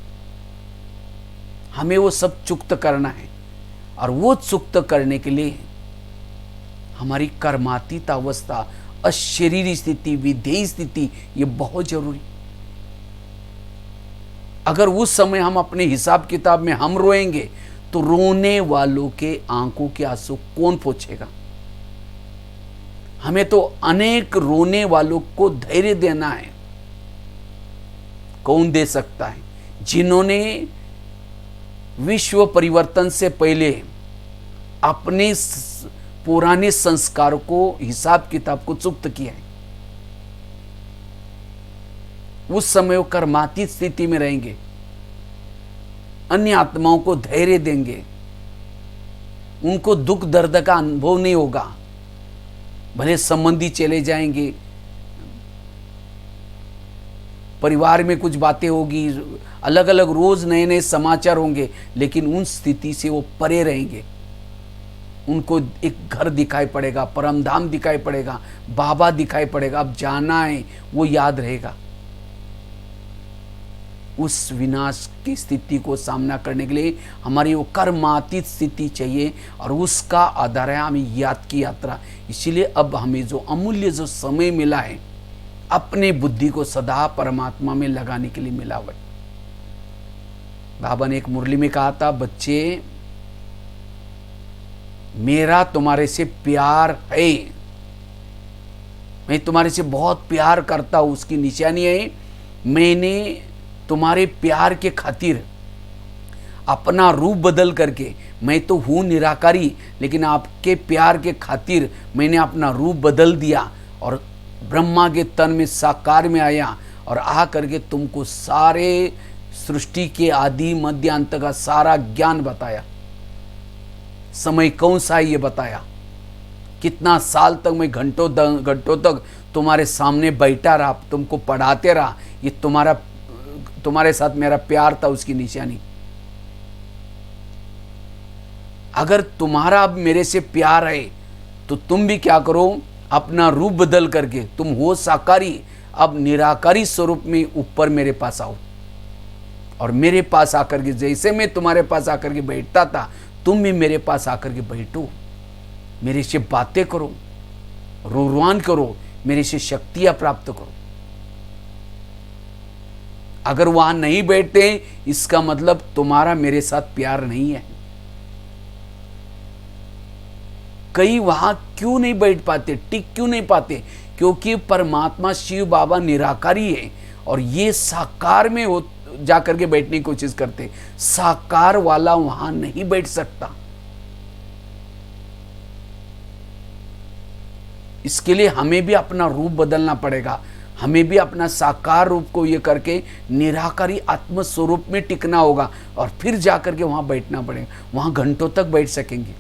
हमें वो सब चुक्त करना है। और वो चुक्त करने के लिए हमारी कर्मातीत अवस्था, अशरीरी स्थिति, विधेय स्थिति, ये बहुत जरूरी। अगर उस समय हम अपने हिसाब किताब में हम रोएंगे तो रोने वालों के आंखों के आंसू कौन पोंछेगा? हमें तो अनेक रोने वालों को धैर्य देना है। कौन दे सकता है? जिन्होंने विश्व परिवर्तन से पहले अपने पुराने संस्कार को, हिसाब किताब को चुक्त किया है। उस समय वो कर्मातीत स्थिति में रहेंगे, अन्य आत्माओं को धैर्य देंगे, उनको दुख दर्द का अनुभव नहीं होगा। भले संबंधी चले जाएंगे, परिवार में कुछ बातें होगी, अलग अलग रोज नए नए समाचार होंगे, लेकिन उन स्थिति से वो परे रहेंगे। उनको एक घर दिखाई पड़ेगा, परमधाम दिखाई पड़ेगा, बाबा दिखाई पड़ेगा, अब जाना है, वो याद रहेगा। उस विनाश की स्थिति को सामना करने के लिए हमारी वो कर्मातीत स्थिति चाहिए, और उसका आधार है हमें याद की यात्रा। इसीलिए अब हमें जो अमूल्य जो समय मिला है, अपने बुद्धि को सदा परमात्मा में लगाने के लिए मिला हुआ है। बाबा ने एक मुरली में कहा था, बच्चे मेरा तुम्हारे से प्यार है, मैं तुम्हारे से बहुत प्यार करता हूं। उसकी निशानी है, मैंने तुम्हारे प्यार के खातिर अपना रूप बदल करके, मैं तो हूँ निराकारी, लेकिन आपके प्यार के खातिर मैंने अपना रूप बदल दिया और ब्रह्मा के तन में साकार में आया, और आ करके तुमको सारे सृष्टि के आदि मध्य अंत का सारा ज्ञान बताया। समय कौन सा है ये बताया। कितना साल तक मैं घंटों तक तुम्हारे सामने बैठा रहा, तुमको पढ़ाते रहा। ये तुम्हारे साथ मेरा प्यार था, उसकी निशानी। अगर तुम्हारा अब मेरे से प्यार है तो तुम भी क्या करो, अपना रूप बदल करके, तुम हो साकारी, अब निराकारी स्वरूप में ऊपर मेरे पास आओ। और मेरे पास आकर के, जैसे मैं तुम्हारे पास आकर के बैठता था, तुम भी मेरे पास आकर के बैठो। मेरे से बातें करो, रोरवान करो, मेरे से शक्तियां प्राप्त करो। अगर वहां नहीं बैठते इसका मतलब तुम्हारा मेरे साथ प्यार नहीं है। कई वहां क्यों नहीं बैठ पाते, टिक क्यों नहीं पाते? क्योंकि परमात्मा शिव बाबा निराकारी है और ये साकार में हो जाकर के बैठने की कोशिश करते। साकार वाला वहां नहीं बैठ सकता। इसके लिए हमें भी अपना रूप बदलना पड़ेगा। हमें भी अपना साकार रूप को ये करके निराकारी आत्म स्वरूप में टिकना होगा और फिर जाकर के वहां बैठना पड़ेगा। वहां घंटों तक बैठ सकेंगे,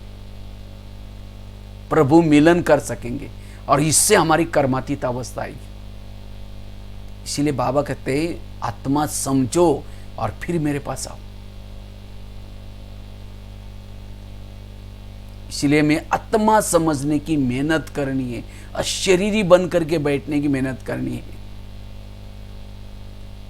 प्रभु मिलन कर सकेंगे और इससे हमारी कर्मातीत अवस्था आएगी। इसीलिए बाबा कहते हैं आत्मा समझो और फिर मेरे पास आओ। इसलिए मैं आत्मा समझने की मेहनत करनी है, अशरीरी बन करके बैठने की मेहनत करनी है।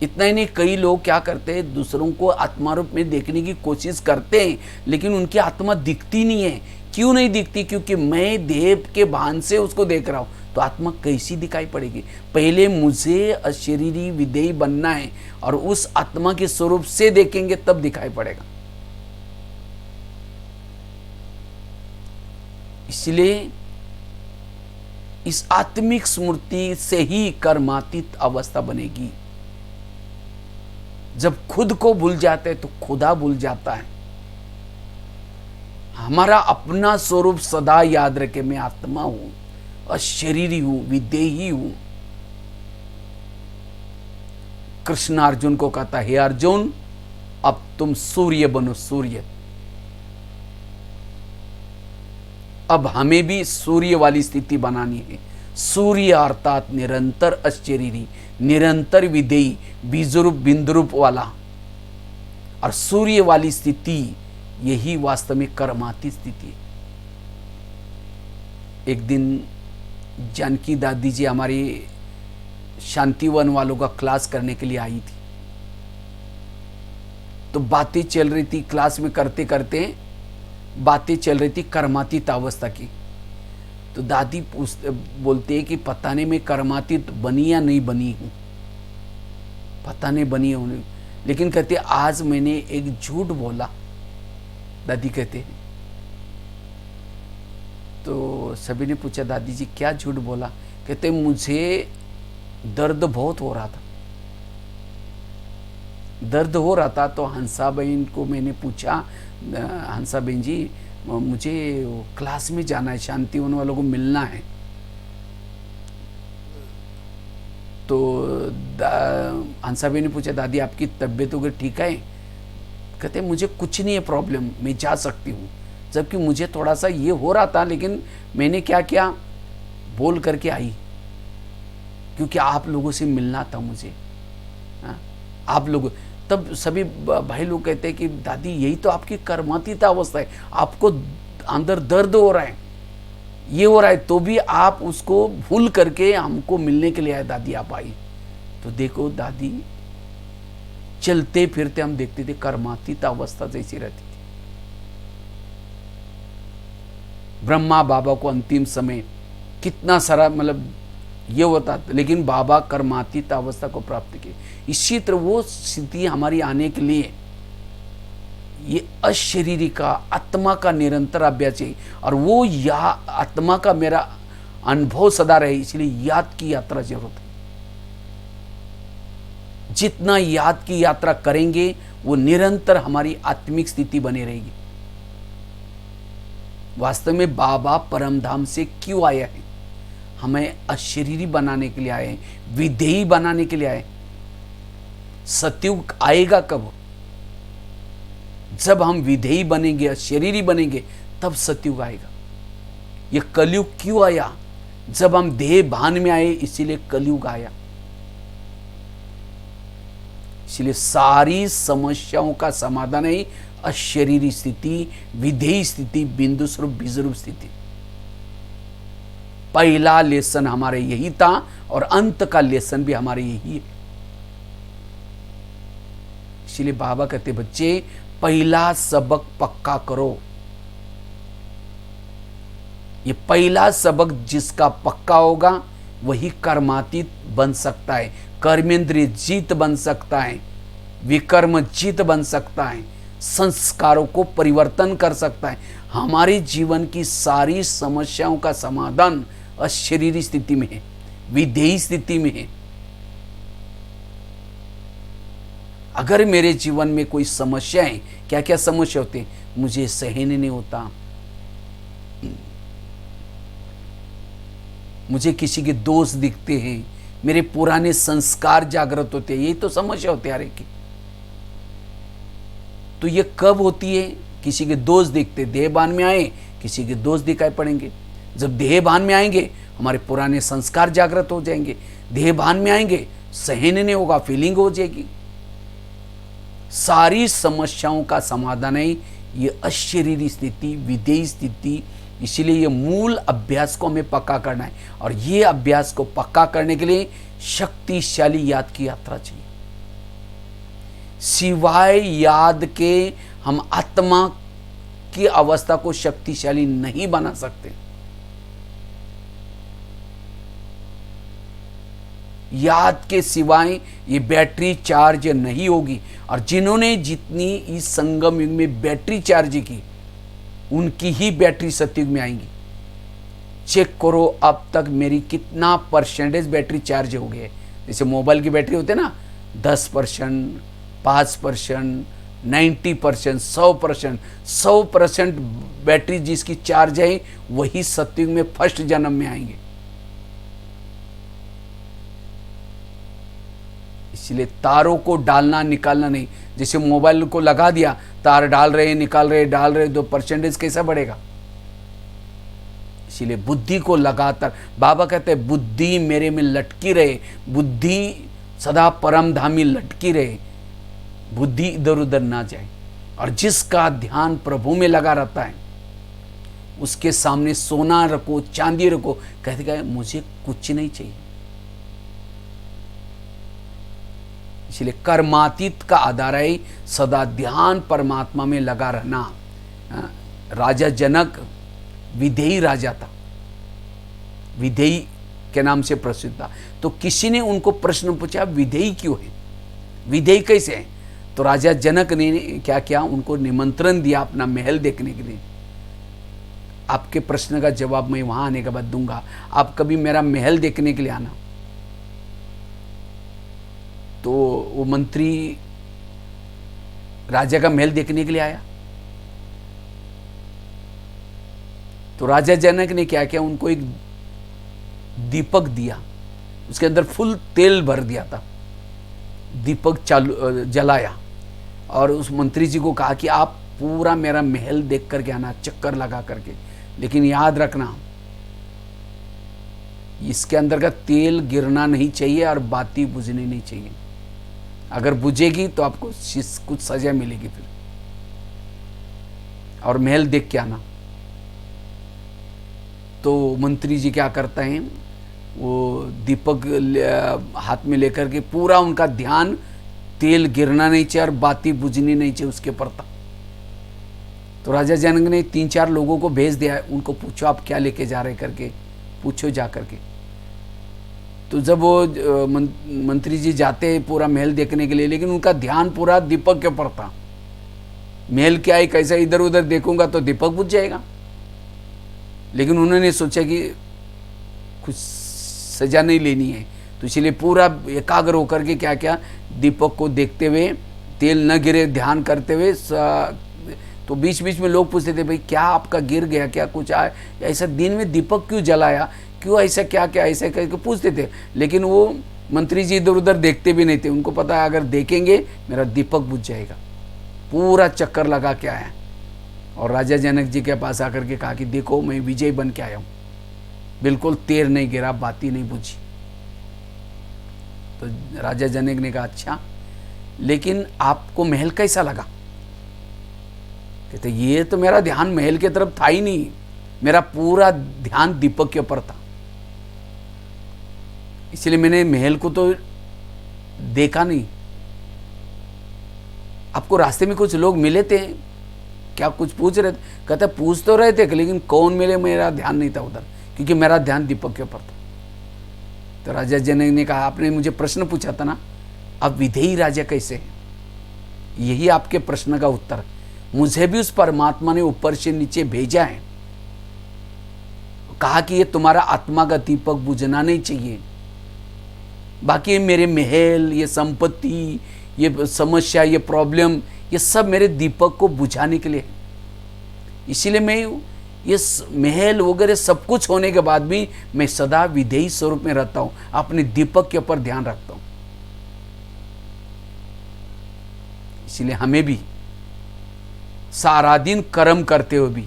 इतना ही नहीं, कई लोग क्या करते हैं, दूसरों को आत्मा रूप में देखने की कोशिश करते हैं लेकिन उनकी आत्मा दिखती नहीं है। क्यों नहीं दिखती? क्योंकि मैं देह के भान से उसको देख रहा हूं, तो आत्मा कैसी दिखाई पड़ेगी? पहले मुझे अशरीरी विदेही बनना है और उस आत्मा के स्वरूप से देखेंगे तब दिखाई पड़ेगा। इसलिए इस आत्मिक स्मृति से ही कर्मातीत अवस्था बनेगी। जब खुद को भूल जाते हैं तो खुदा भूल जाता है। हमारा अपना स्वरूप सदा याद रखे, मैं आत्मा हूं, अशरीरी हूं, विदेही हूं। कृष्ण अर्जुन को कहता है, अर्जुन अब तुम सूर्य बनो, सूर्य। अब हमें भी सूर्य वाली स्थिति बनानी है। सूर्य अर्थात निरंतर अशरीरी, निरंतर विदेही, बीजरूप बिंदुरूप वाला। और सूर्य वाली स्थिति यही वास्तव में कर्माती स्थिति है। एक दिन जानकी दादी जी हमारी शांतिवन वालों का क्लास करने के लिए आई थी। तो बातें चल रही थी, क्लास में करते करते बातें चल रही थी कर्मातीत अवस्था की। तो दादी बोलते हैं कि पता नहीं मैं कर्मातीत बनी या नहीं बनी हूं, पता नहीं बनी हूं, लेकिन कहते आज मैंने एक झूठ बोला। दादी कहते हैं, तो सभी ने पूछा दादी जी क्या झूठ बोला? कहते मुझे दर्द बहुत हो रहा था, दर्द हो रहा था। तो हंसा बहन को मैंने पूछा, हंसा बहन जी मुझे क्लास में जाना है, शांतिवन वालों को मिलना है। तो हंसा बहन ने पूछा दादी आपकी तबीयत वगैरह ठीक है? कहते मुझे कुछ नहीं है प्रॉब्लम, मैं जा सकती हूँ। जबकि मुझे थोड़ा सा ये हो रहा था, लेकिन मैंने क्या किया, बोल करके आई, क्योंकि आप लोगों से मिलना था मुझे। आप लोग तब सभी भाई लोग कहते हैं कि दादी यही तो आपकी कर्मातीत अवस्था है, आपको अंदर दर्द हो रहा है, ये हो रहा है, तो भी आप उसको भूल करके हमको मिलने के लिए आए। दादी आप आई। तो देखो दादी, चलते फिरते हम देखते थे कर्मातीत अवस्था जैसी रहती थी। ब्रह्मा बाबा को अंतिम समय कितना सारा मतलब ये होता था, लेकिन बाबा कर्मातीत अवस्था को प्राप्त किए। इसी तरह वो स्थिति हमारी आने के लिए ये अशरीरी का आत्मा का निरंतर अभ्यास चाहिए। और वो आत्मा का मेरा अनुभव सदा रहे, इसलिए याद की यात्रा जरूरत है। जितना याद की यात्रा करेंगे वो निरंतर हमारी आत्मिक स्थिति बनी रहेगी। वास्तव में बाबा परमधाम से क्यों आया है? हमें अशरीरी बनाने के लिए आए, विधेयी बनाने के लिए आए। सतयुग आएगा कब? जब हम विधेयी बनेंगे, अशरीरी बनेंगे, तब सतयुग आएगा। ये कलयुग क्यों आया? जब हम देह भान में आए, इसीलिए कलयुग आया। इसलिए सारी समस्याओं का समाधान है अशरीरी स्थिति, विधेयी स्थिति, बिंदु स्वरूप बीजरूप स्थिति। पहला लेसन हमारे यही था और अंत का लेसन भी हमारे यही है। इसलिए बाबा कहते बच्चे पहला सबक पक्का करो। ये पहला सबक जिसका पक्का होगा वही कर्मातीत बन सकता है, कर्मेंद्रिय जीत बन सकता है, विकर्म जीत बन सकता है, संस्कारों को परिवर्तन कर सकता है। हमारे जीवन की सारी समस्याओं का समाधान अशरीरी स्थिति में है, विधेयी स्थिति में है। अगर मेरे जीवन में कोई समस्या है, क्या क्या समस्या होती है? मुझे सहन नहीं होता, मुझे किसी के दोष दिखते हैं, मेरे पुराने संस्कार जागृत होते हैं, यही तो समस्या होती है हर एक की। तो ये कब होती है? किसी के दोष दिखते, देहभान में आए, किसी के दोष दिखाई पड़ेंगे। जब देहभान में आएंगे हमारे पुराने संस्कार जागृत हो जाएंगे, देहभान में आएंगे सहन नहीं होगा, फीलिंग हो जाएगी। सारी समस्याओं का समाधान है ये अशरीरी स्थिति, विधेयी स्थिति। इसीलिए ये मूल अभ्यास को हमें पक्का करना है, और ये अभ्यास को पक्का करने के लिए शक्तिशाली याद की यात्रा चाहिए। सिवाय याद के हम आत्मा की अवस्था को शक्तिशाली नहीं बना सकते। याद के सिवाय ये बैटरी चार्ज नहीं होगी। और जिन्होंने जितनी इस संगम युग में बैटरी चार्ज की, उनकी ही बैटरी सतयुग में आएंगी। चेक करो अब तक मेरी कितना परसेंटेज बैटरी चार्ज हो गया है। जैसे मोबाइल की बैटरी होते ना, 10%, 5%, 90%, 100%। 100% बैटरी जिसकी चार्ज है वही सतयुग में फर्स्ट जन्म में आएंगे। इसलिए तारों को डालना निकालना नहीं। जैसे मोबाइल को लगा दिया, तार डाल रहे निकाल रहे डाल रहे, तो परसेंटेज कैसा बढ़ेगा? इसीलिए बुद्धि को लगातार, बाबा कहते हैं बुद्धि मेरे में लटकी रहे, बुद्धि सदा परमधामी लटकी रहे, बुद्धि इधर उधर ना जाए। और जिसका ध्यान प्रभु में लगा रहता है उसके सामने सोना रखो, चांदी रखो, कहते मुझे कुछ नहीं चाहिए। इसलिए कर्मातीत का आधार है सदा ध्यान परमात्मा में लगा रहना। राजा जनक विधेयी राजा था, विधेयी के नाम से प्रसिद्ध था। तो किसी ने उनको प्रश्न पूछा विधेयी क्यों है, विधेयी कैसे है? तो राजा जनक ने क्या किया, उनको निमंत्रण दिया अपना महल देखने के लिए। आपके प्रश्न का जवाब मैं वहां आने के बाद दूंगा, आप कभी मेरा महल देखने के लिए आना। तो वो मंत्री राजा का महल देखने के लिए आया। तो राजा जनक ने क्या किया, उनको एक दीपक दिया, उसके अंदर फुल तेल भर दिया था, दीपक चालू जलाया, और उस मंत्री जी को कहा कि आप पूरा मेरा महल देख करके आना, चक्कर लगा करके, लेकिन याद रखना इसके अंदर का तेल गिरना नहीं चाहिए और बाती बुझनी नहीं चाहिए। अगर बुझेगी तो आपको कुछ सजा मिलेगी फिर, और महल देख के आना। तो मंत्री जी क्या करता है, वो दीपक हाथ में लेकर के पूरा उनका ध्यान तेल गिरना नहीं चाहिए और बाती बुझनी नहीं चाहिए उसके ऊपर था। तो राजा जनक ने 3-4 लोगों को भेज दिया, उनको पूछो आप क्या लेके जा रहे करके, पूछो जा करके। तो जब वो मंत्री जी जाते हैं पूरा महल देखने के लिए, लेकिन उनका ध्यान पूरा दीपक के ऊपर था। महल क्या है कैसा, इधर उधर देखूंगा तो दीपक बुझ जाएगा। लेकिन उन्होंने सोचा कि कुछ सजा नहीं लेनी है, तो इसलिए पूरा एकाग्र होकर के क्या क्या दीपक को देखते हुए, तेल न गिरे ध्यान करते हुए। तो बीच बीच में लोग पूछते थे भाई क्या आपका गिर गया क्या, कुछ आया ऐसा, दिन में दीपक क्यों जलाया, क्यों ऐसा, क्या क्या ऐसा करके पूछते थे। लेकिन वो मंत्री जी इधर उधर देखते भी नहीं थे, उनको पता है अगर देखेंगे मेरा दीपक बुझ जाएगा। पूरा चक्कर लगा के आया और राजा जनक जी के पास आकर के कहा कि देखो मैं विजय बन के आया हूँ, बिल्कुल तेल नहीं गिरा, बाती नहीं बुझी। तो राजा जनक ने कहा अच्छा, लेकिन आपको महल कैसा लगा? कहते ये तो मेरा ध्यान महल की तरफ था ही नहीं, मेरा पूरा ध्यान दीपक के ऊपर था, इसलिए मैंने महल को तो देखा नहीं। आपको रास्ते में कुछ लोग मिले थे क्या कुछ पूछ रहे थे? कहते पूछ तो रहे थे लेकिन कौन मिले मेरा ध्यान नहीं था उधर, क्योंकि मेरा ध्यान दीपक के ऊपर था। तो राजा जनक ने कहा आपने मुझे प्रश्न पूछा था ना, अब विधेयी राजा कैसे है? यही आपके प्रश्न का उत्तर है। मुझे भी उस परमात्मा ने ऊपर से नीचे भेजा है, कहा कि ये तुम्हारा आत्मा का दीपक बुझना नहीं चाहिए। बाकी मेरे महल, ये संपत्ति, ये समस्या, ये प्रॉब्लम, ये सब मेरे दीपक को बुझाने के लिए है। इसीलिए मैं ये महल वगैरह सब कुछ होने के बाद भी मैं सदा विधेयी स्वरूप में रहता हूं, अपने दीपक के ऊपर ध्यान रखता हूं। इसीलिए हमें भी सारा दिन कर्म करते हुए भी,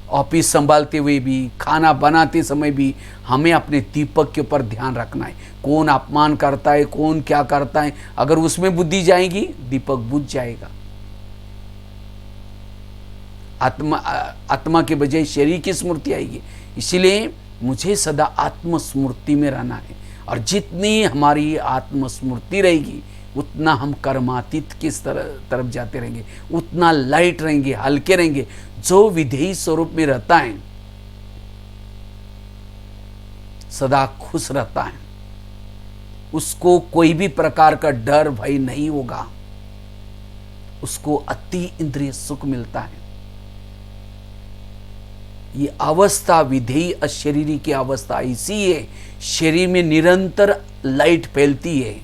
ऑफिस संभालते हुए भी, खाना बनाते समय भी हमें अपने दीपक के ऊपर ध्यान रखना है। कौन अपमान करता है, कौन क्या करता है, अगर उसमें बुद्धि जाएगी दीपक बुझ जाएगा। आत्मा के बजाय शरीर की स्मृति आएगी। इसीलिए मुझे सदा आत्म स्मृति में रहना है, और जितनी हमारी आत्म स्मृति रहेगी उतना हम कर्मातीत की तरफ जाते रहेंगे, उतना लाइट रहेंगे, हल्के रहेंगे। जो विधेयी स्वरूप में रहता है सदा खुश रहता है, उसको कोई भी प्रकार का डर भय नहीं होगा, उसको अति इंद्रिय सुख मिलता है। ये अवस्था विधेयी अशरीरी की अवस्था ऐसी है, शरीर में निरंतर लाइट फैलती है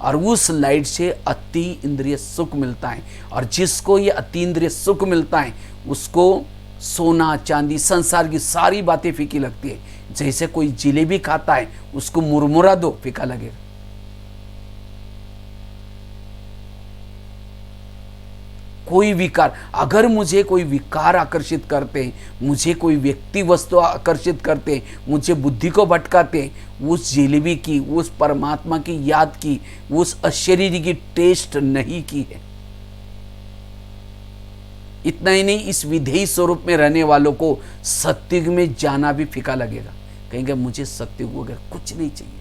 और उस लाइट से अति इंद्रिय सुख मिलता है। और जिसको ये अति इंद्रिय सुख मिलता है उसको सोना चांदी संसार की सारी बातें फीकी लगती है। जैसे कोई जिलेबी खाता है, उसको मुरमुरा दो फीका लगेगा। कोई विकार, अगर मुझे कोई विकार आकर्षित करते हैं, मुझे कोई व्यक्ति वस्तु आकर्षित करते हैं, मुझे बुद्धि को भटकाते हैं, उस जिलेबी की, उस परमात्मा की याद की, उस अशरीरी की टेस्ट नहीं की है। इतना ही नहीं, इस विधेयी स्वरूप में रहने वालों को सत्युग में जाना भी फीका लगेगा। कहेंगे मुझे सत्युग वगैरह कुछ नहीं चाहिए।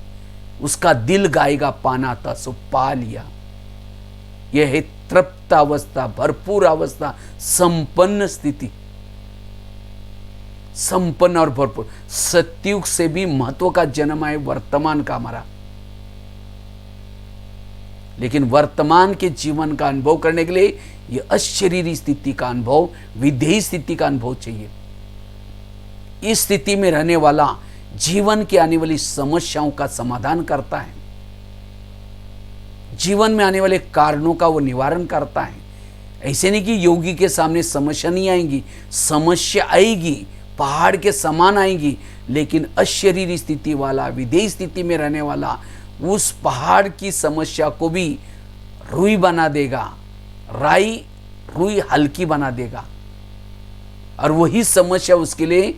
उसका दिल गाएगा पाना था सो पा लिया। यह है तृप्त अवस्था, भरपूर अवस्था, संपन्न स्थिति, संपन्न और भरपूर। सत्युग से भी महत्व का जन्म है वर्तमान का हमारा। लेकिन वर्तमान के जीवन का अनुभव करने के लिए यह अशरीरी स्थिति का अनुभव, विधेयी स्थिति का अनुभव चाहिए। इस स्थिति में रहने वाला जीवन की आने वाली समस्याओं का समाधान करता है, जीवन में आने वाले कारणों का वो निवारण करता है। ऐसे नहीं कि योगी के सामने समस्या नहीं आएगी, समस्या आएगी, पहाड़ के समान आएगी, लेकिन अशरीरी स्थिति वाला, विधेयी स्थिति में रहने वाला उस पहाड़ की समस्या को भी रुई बना देगा, रुई हल्की बना देगा, और वही समस्या उसके लिए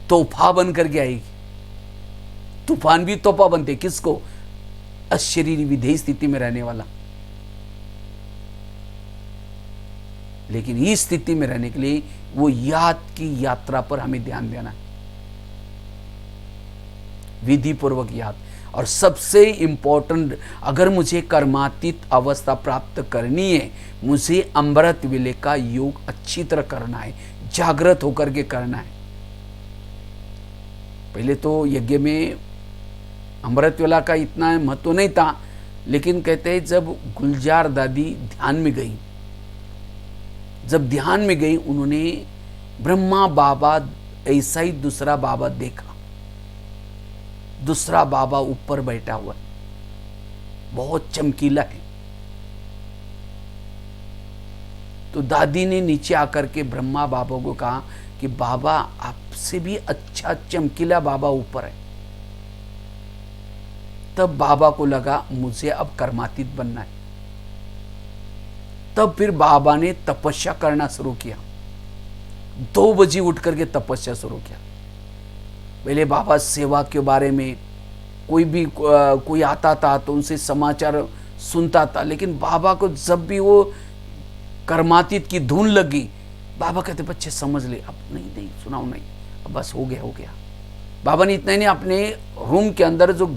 तोहफा बन करके आएगी। तूफान भी तोहफा बनते किसको? अशरीरी विधेयी स्थिति में रहने वाला। लेकिन इस स्थिति में रहने के लिए वो याद की यात्रा पर हमें ध्यान देना है, विधि पूर्वक याद। और सबसे इंपॉर्टेंट, अगर मुझे कर्मातीत अवस्था प्राप्त करनी है, मुझे अमृत वेले का योग अच्छी तरह करना है, जागृत होकर के करना है। पहले तो यज्ञ में अमृत वेला का इतना महत्व नहीं था, लेकिन कहते हैं जब गुलजार दादी ध्यान में गई, जब ध्यान में गई, उन्होंने ब्रह्मा बाबा ऐसा ही दूसरा बाबा देखा। दूसरा बाबा ऊपर बैठा हुआ है, बहुत चमकीला है। तो दादी ने नीचे आकर के ब्रह्मा बाबा को कहा कि बाबा आपसे भी अच्छा चमकीला बाबा ऊपर है। तब बाबा को लगा मुझे अब कर्मातीत बनना है। तब फिर बाबा ने तपस्या करना शुरू किया। 2 बजे उठ करके तपस्या शुरू किया। पहले बाबा सेवा के बारे में कोई आता था तो उनसे समाचार सुनता था, लेकिन बाबा को जब भी वो कर्मातीत की धुन लगी, बाबा कहते बच्चे समझ ले, अब नहीं सुनाओ नहीं, अब बस हो गया। बाबा ने इतना ही नहीं, अपने रूम के अंदर जो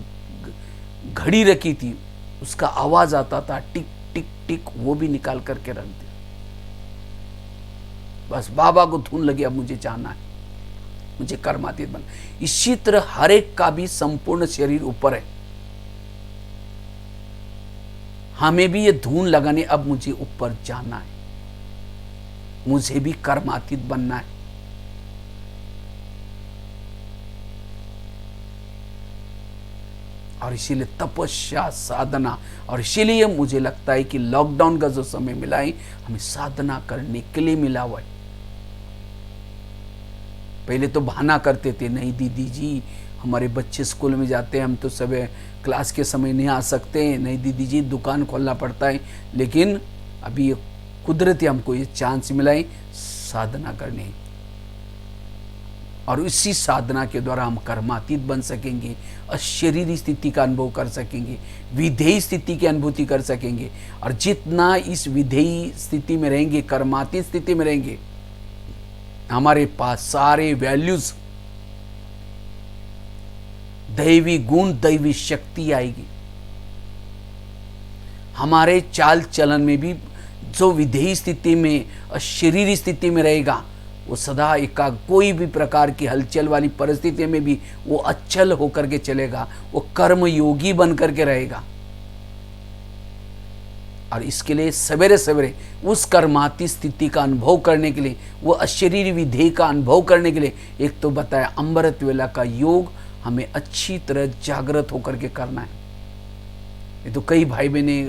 घड़ी रखी थी उसका आवाज आता था टिक टिक टिक, वो भी निकाल करके रख दिया। बस बाबा को धुन लगी, अब मुझे जाना है, मुझे कर्मातीत बन। इसी तरह हर एक का भी संपूर्ण शरीर ऊपर है, हमें भी ये धुन लगाने, अब मुझे ऊपर जाना है, मुझे भी कर्मातीत बनना है। और इसीलिए तपस्या, साधना, और इसीलिए मुझे लगता है कि लॉकडाउन का जो समय मिला है हमें साधना करने के लिए मिला हुआ है। पहले तो बहाना करते थे, नहीं दीदी जी हमारे बच्चे स्कूल में जाते हैं, हम तो सब क्लास के समय नहीं आ सकते, नहीं दीदी जी दुकान खोलना पड़ता है। लेकिन अभी ये कुदरती हमको ये चांस मिला है साधना करने, और इसी साधना के द्वारा हम कर्मातीत बन सकेंगे, अशरीरी स्थिति का अनुभव कर सकेंगे, विधेयी स्थिति की अनुभूति कर सकेंगे। और जितना इस विधेयी स्थिति में रहेंगे, कर्मातीत स्थिति में रहेंगे, हमारे पास सारे वैल्यूज, दैवी गुण, दैवी शक्ति आएगी। हमारे चाल चलन में भी जो विधेयी स्थिति में, अशरीरी स्थिति में रहेगा, वो सदा एका कोई भी प्रकार की हलचल वाली परिस्थिति में भी वो अचल होकर के चलेगा, वो कर्म योगी बन करके रहेगा। और इसके लिए सवेरे सवेरे उस कर्माती स्थिति का अनुभव करने के लिए, वो अशरीरी विधेय का अनुभव करने के लिए, एक तो बताया अमृत वेला का योग हमें अच्छी तरह जागृत होकर के करना है। ये तो कई भाई बहने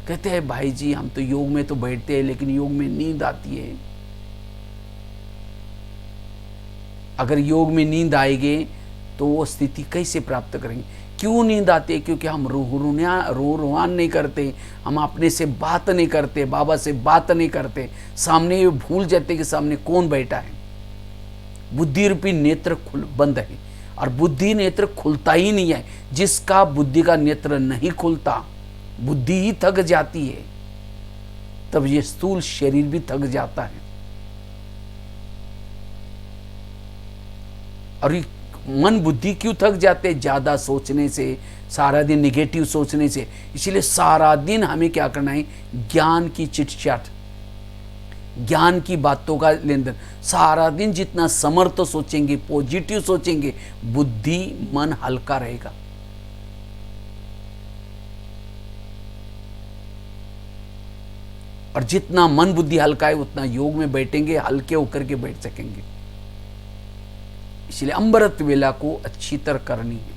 कहते हैं भाई जी हम तो योग में तो बैठते हैं लेकिन योग में नींद आती है। अगर योग में नींद आएगी तो वो स्थिति कैसे प्राप्त करेंगे? क्यों नींद आती है? क्योंकि हम रोहान नहीं करते, हम अपने से बात नहीं करते, बाबा से बात नहीं करते, सामने ये भूल जाते कि सामने कौन बैठा है। बुद्धि रूपी नेत्र बंद है, और बुद्धि नेत्र खुलता ही नहीं है। जिसका बुद्धि का नेत्र नहीं खुलता, बुद्धि ही थक जाती है, तब ये स्थूल शरीर भी थक जाता है। और मन बुद्धि क्यों थक जाते? ज्यादा सोचने से, सारा दिन निगेटिव सोचने से। इसलिए सारा दिन हमें क्या करना है? ज्ञान की चिटचाट, ज्ञान की बातों का लेन देन। सारा दिन जितना समर्थ सोचेंगे, पॉजिटिव सोचेंगे, बुद्धि मन हल्का रहेगा। और जितना मन बुद्धि हल्का है उतना योग में बैठेंगे, हल्के होकर के बैठ सकेंगे। इसलिए अमृत वेला को अच्छी तरह करनी है।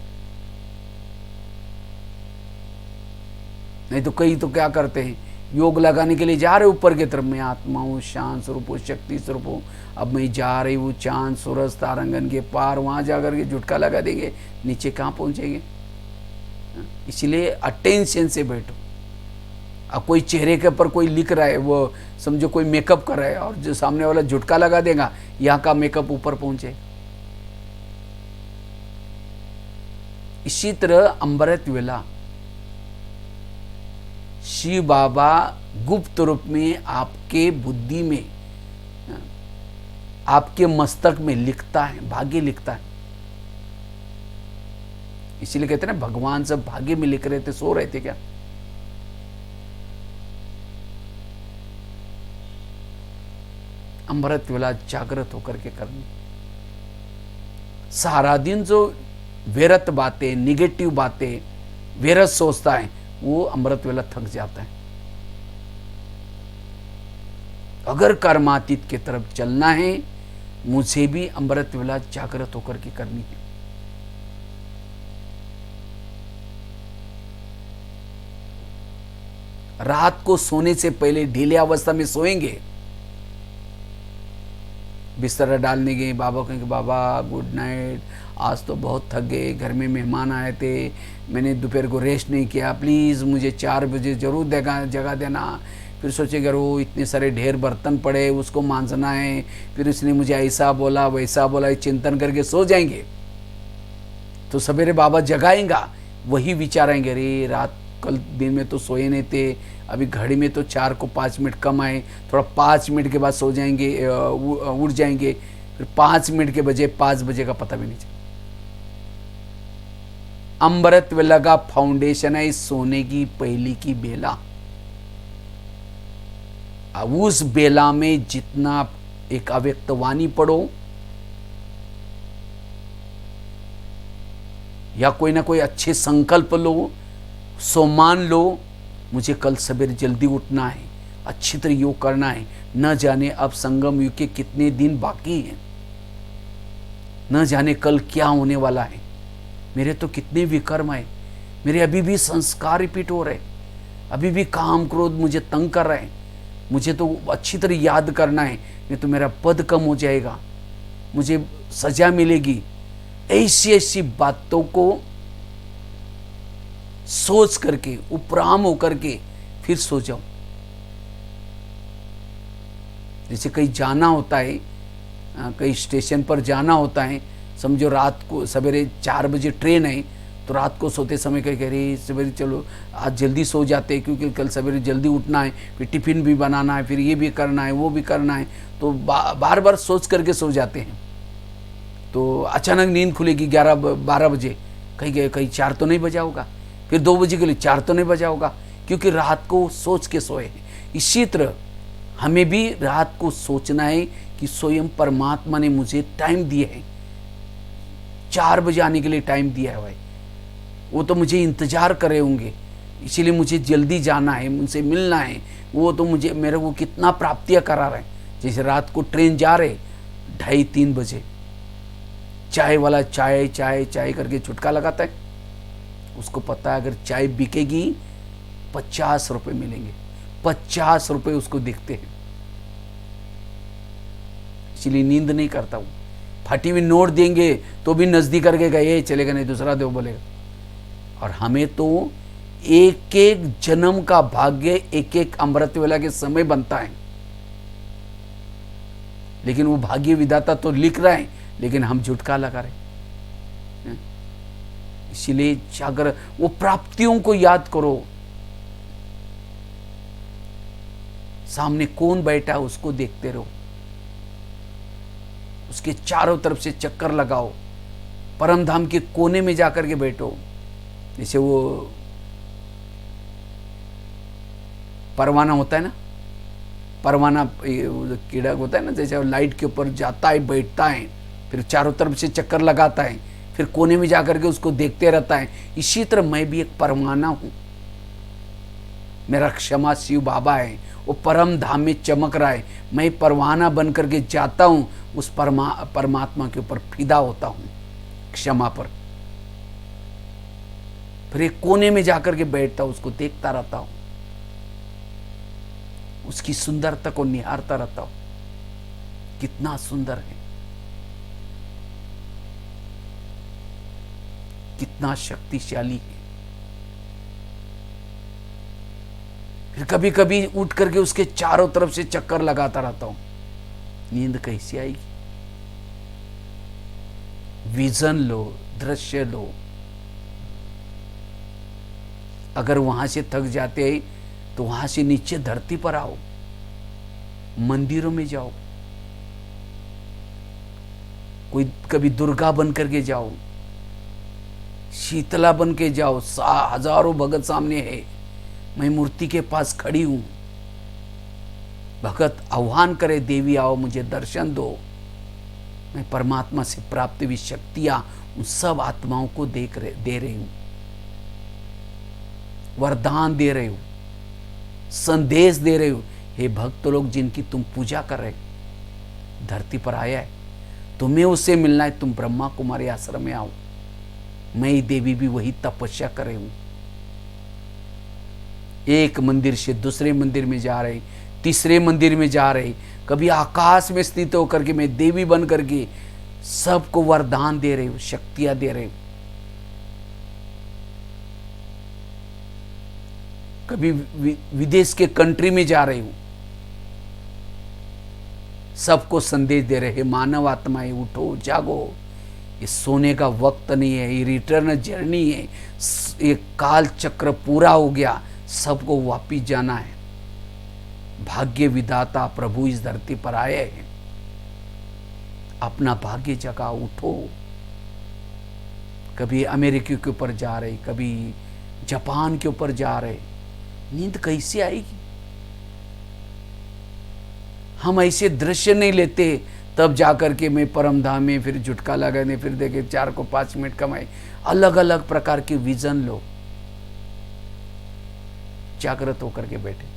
नहीं तो कई तो क्या करते हैं, योग लगाने के लिए जा रहे ऊपर की तरफ, मैं आत्मा हूँ, शांत स्वरूप हूँ, शक्ति स्वरूप हूँ, अब मैं जा रही हूँ चांद सूरज तारंगन के पार, वहां जाकर के झुटका लगा देंगे, नीचे कहाँ पहुंचेंगे? इसलिए अटेंशन से बैठो। अब कोई चेहरे के ऊपर कोई लिख रहा है, वो समझो कोई मेकअप कर रहा है, और जो सामने वाला झुटका लगा देगा, यहाँ का मेकअप ऊपर पहुंचे। इसी तरह अमृत वेला शिव बाबा गुप्त रूप में आपके बुद्धि में, आपके मस्तक में लिखता है, भाग्य लिखता है। इसीलिए कहते हैं ना, भगवान सब भाग्य में लिख रहे थे, सो रहे थे क्या? अमृत वेला जागृत होकर के करनी। सारा दिन जो व्यर्थ बातें, निगेटिव बातें, व्यर्थ सोचता है, वो अमृत वेला थक जाता है। अगर कर्मातीत की तरफ चलना है, मुझे भी अमृत वेला जागृत होकर के करनी है। रात को सोने से पहले ढीले अवस्था में सोएंगे, बिस्तर डालने गए, बाबा कहेंगे बाबा गुड नाइट, आज तो बहुत थक गए, घर में मेहमान आए थे, मैंने दोपहर को रेस्ट नहीं किया, प्लीज़ मुझे 4 बजे ज़रूर जगा देना। फिर सोचेगा वो इतने सारे ढेर बर्तन पड़े, उसको मांजना है, फिर उसने मुझे ऐसा बोला वैसा बोला, चिंतन करके सो जाएंगे। तो सवेरे बाबा जगाएंगा, वही विचार आएंगे, अरे रात कल दिन में तो सोए नहीं थे, अभी घड़ी में तो 4 को 5 मिनट कम आए, थोड़ा 5 मिनट के बाद सो जाएंगे, उठ जाएंगे, फिर 5 मिनट के बजे 5 बजे का पता भी नहीं चला। अमृत वेला का फाउंडेशन है सोने की पहली की बेला। अब उस बेला में जितना एक अव्यक्त वाणी पढ़ो, या कोई ना कोई अच्छे संकल्प लो, सो मान लो मुझे कल सवेरे जल्दी उठना है, अच्छी तरह योग करना है। न जाने अब संगम युग के कितने दिन बाकी हैं, न जाने कल क्या होने वाला है। मेरे तो कितने विकर्म है, मेरे अभी भी संस्कार रिपीट हो रहे, अभी भी काम क्रोध मुझे तंग कर रहे हैं। मुझे तो अच्छी तरह याद करना है, नहीं तो मेरा पद कम हो जाएगा, मुझे सजा मिलेगी। ऐसी ऐसी बातों को सोच करके उपराम होकर के फिर सो जाओ। जैसे कहीं जाना होता है, कहीं स्टेशन पर जाना होता है, समझो रात को सवेरे 4 बजे ट्रेन है, तो रात को सोते समय कह रहे सवेरे चलो आज जल्दी सो जाते हैं, क्योंकि कल सवेरे जल्दी उठना है, फिर टिफ़िन भी बनाना है, फिर ये भी करना है, वो भी करना है, तो बार बार सोच करके सो जाते हैं। तो अचानक नींद खुलेगी 11-12 बजे, कहीं 4 तो नहीं बजा होगा, फिर 2 बजे के लिए 4 तो नहीं बजा होगा, क्योंकि रात को सोच के सोए हैं। इसी तरह हमें भी रात को सोचना है कि स्वयं परमात्मा ने मुझे टाइम दिया है, 4 बजे आने के लिए टाइम दिया है भाई, वो तो मुझे इंतजार करे होंगे, इसीलिए मुझे जल्दी जाना है, मुझसे मिलना है, वो तो मुझे मेरे को कितना प्राप्तियाँ करा रहे हैं। जैसे रात को ट्रेन जा रहे 2:30-3 बजे, चाय वाला चाय चाय चाय करके छुटका लगाता है, उसको पता है अगर चाय बिकेगी 50 रुपये मिलेंगे, 50 रुपये उसको दिखते हैं, इसलिए नींद नहीं करता हूँ। फटी हुई नोट देंगे तो भी नजदीक करके गए चलेगा, नहीं दूसरा दो बोलेगा। और हमें तो एक एक जन्म का भाग्य एक एक अमृत वेला के समय बनता है, लेकिन वो भाग्य विधाता तो लिख रहा है, लेकिन हम झुटका लगा रहे। इसीलिए जागर वो प्राप्तियों को याद करो, सामने कौन बैठा है उसको देखते रहो, उसके चारों तरफ से चक्कर लगाओ, परम धाम के कोने में जाकर के बैठो। जैसे वो परवाना होता है ना, परवाना कीड़ा होता है ना, जैसे लाइट के ऊपर जाता है, बैठता है, फिर चारों तरफ से चक्कर लगाता है, फिर कोने में जाकर के उसको देखते रहता है। इसी तरह मैं भी एक परवाना हूं, मेरा क्षमा शिव बाबा है, वो परम धाम में चमक रहा है, मैं परवाना बन करके जाता हूं, उस परमात्मा के ऊपर फिदा होता हूं क्षमा पर। फिर एक कोने में जाकर के बैठता हूं, उसको देखता रहता हूं, उसकी सुंदरता को निहारता रहता हूं, कितना सुंदर है, कितना शक्तिशाली है। फिर कभी कभी उठ करके उसके चारों तरफ से चक्कर लगाता रहता हूं, नींद कैसी आएगी। विजन लो, दृश्य लो। अगर वहां से थक जाते हैं तो वहां से नीचे धरती पर आओ, मंदिरों में जाओ, कोई कभी दुर्गा बन करके जाओ, शीतला बन के जाओ, हजारों भगत सामने है, मैं मूर्ति के पास खड़ी हूं, भगत आह्वान करे देवी आओ मुझे दर्शन दो, मैं परमात्मा से प्राप्त हुई शक्तियां उन सब आत्माओं को दे रही हूं, वरदान दे रही हूं, संदेश दे रही हूं। हे भक्त लोग जिनकी तुम पूजा कर रहे, धरती पर आया है, तुम्हें उससे मिलना है, तुम ब्रह्मा कुमारी आश्रम में आओ, मैं देवी भी वही तपस्या कर रही हूं। एक मंदिर से दूसरे मंदिर में जा रहे, तीसरे मंदिर में जा रहे, कभी आकाश में स्थित होकर के मैं देवी बन करके सबको वरदान दे रही हूं, शक्तियां दे रही हूं। कभी विदेश के कंट्री में जा रही हूं, सबको संदेश दे रहे, मानव आत्माएं उठो जागो, ये सोने का वक्त नहीं है, ये रिटर्न जर्नी है, ये काल चक्र पूरा हो गया, सबको वापिस जाना है। भाग्य विधाता प्रभु इस धरती पर आए हैं, अपना भाग्य जगा, उठो। कभी अमेरिका के ऊपर जा रहे, कभी जापान के ऊपर जा रहे, नींद कैसे आएगी। हम ऐसे दृश्य नहीं लेते, तब जाकर के मैं परम धाम में फिर झुटका लगाने, फिर देखे 4 को 5 मिनट कमाए। अलग अलग प्रकार के विजन लो, जागृत होकर के बैठे।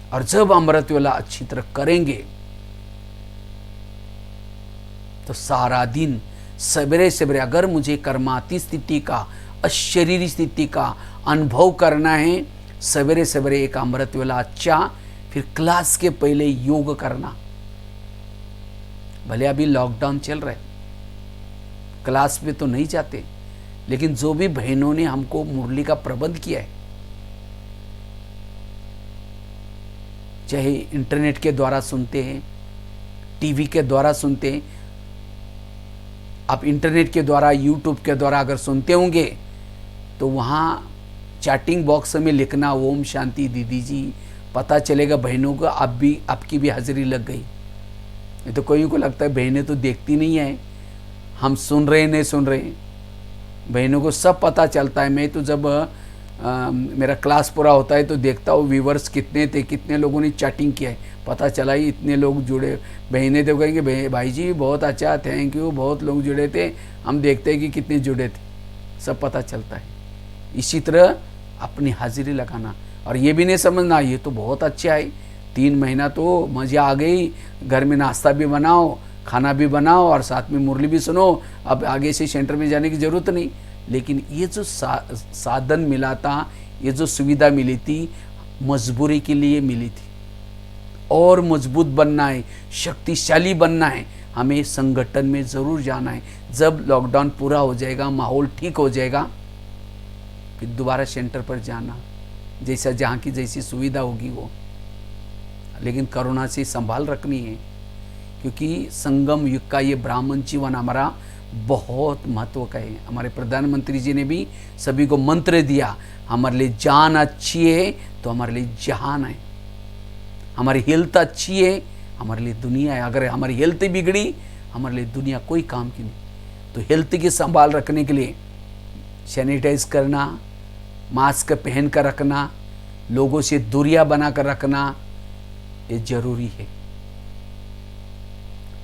और जब अमृत वेला अच्छी तरह करेंगे तो सारा दिन सवेरे सवेरे, अगर मुझे कर्माती स्थिति का, अशरीरी स्थिति का अनुभव करना है, सवेरे सवेरे एक अमृत वेला अच्छा, फिर क्लास के पहले योग करना। भले अभी लॉकडाउन चल रहा है, क्लास में तो नहीं जाते, लेकिन जो भी बहनों ने हमको मुरली का प्रबंध किया है, चाहे इंटरनेट के द्वारा सुनते हैं, टीवी के द्वारा सुनते हैं, आप इंटरनेट के द्वारा, यूट्यूब के द्वारा अगर सुनते होंगे तो वहाँ चैटिंग बॉक्स में लिखना ओम शांति दीदी जी, पता चलेगा बहनों को आपकी भी हाजिरी लग गई। नहीं तो कोई को लगता है बहनें तो देखती नहीं है, हम सुन रहे नहीं सुन रहे। बहनों को सब पता चलता है। मैं तो जब मेरा क्लास पूरा होता है तो देखता हूँ व्यूवर्स कितने थे, कितने लोगों ने चैटिंग किया है, पता चला ही इतने लोग जुड़े। बहनें तो कहेंगे भाई जी बहुत अच्छा, थैंक यू, बहुत लोग जुड़े थे। हम देखते हैं कि कितने जुड़े थे, सब पता चलता है। इसी तरह अपनी हाजिरी लगाना, और ये भी नहीं समझना ये तो बहुत अच्छा है, 3 महीना तो मज़ा आ गई, घर में नाश्ता भी बनाओ, खाना भी बनाओ और साथ में मुरली भी सुनो, अब आगे से सेंटर में जाने की ज़रूरत नहीं। लेकिन ये जो साधन मिला था, ये जो सुविधा मिली थी, मजबूरी के लिए मिली थी। और मजबूत बनना है, शक्तिशाली बनना है, हमें संगठन में ज़रूर जाना है। जब लॉकडाउन पूरा हो जाएगा, माहौल ठीक हो जाएगा, फिर दोबारा सेंटर पर जाना, जैसा जहाँ की जैसी सुविधा होगी वो। लेकिन कोरोना से संभाल रखनी है, क्योंकि संगम युग का ये ब्राह्मण जीवन हमारा बहुत महत्व का है। हमारे प्रधानमंत्री जी ने भी सभी को मंत्र दिया, हमारे लिए जान अच्छी है तो हमारे लिए जहान है, हमारी हेल्थ अच्छी है हमारे लिए दुनिया है। अगर हमारी हेल्थ बिगड़ी, हमारे लिए दुनिया कोई काम की नहीं। तो हेल्थ की संभाल रखने के लिए सैनिटाइज करना, मास्क पहन कर रखना, लोगों से दूरियां बना कर रखना, ये जरूरी है।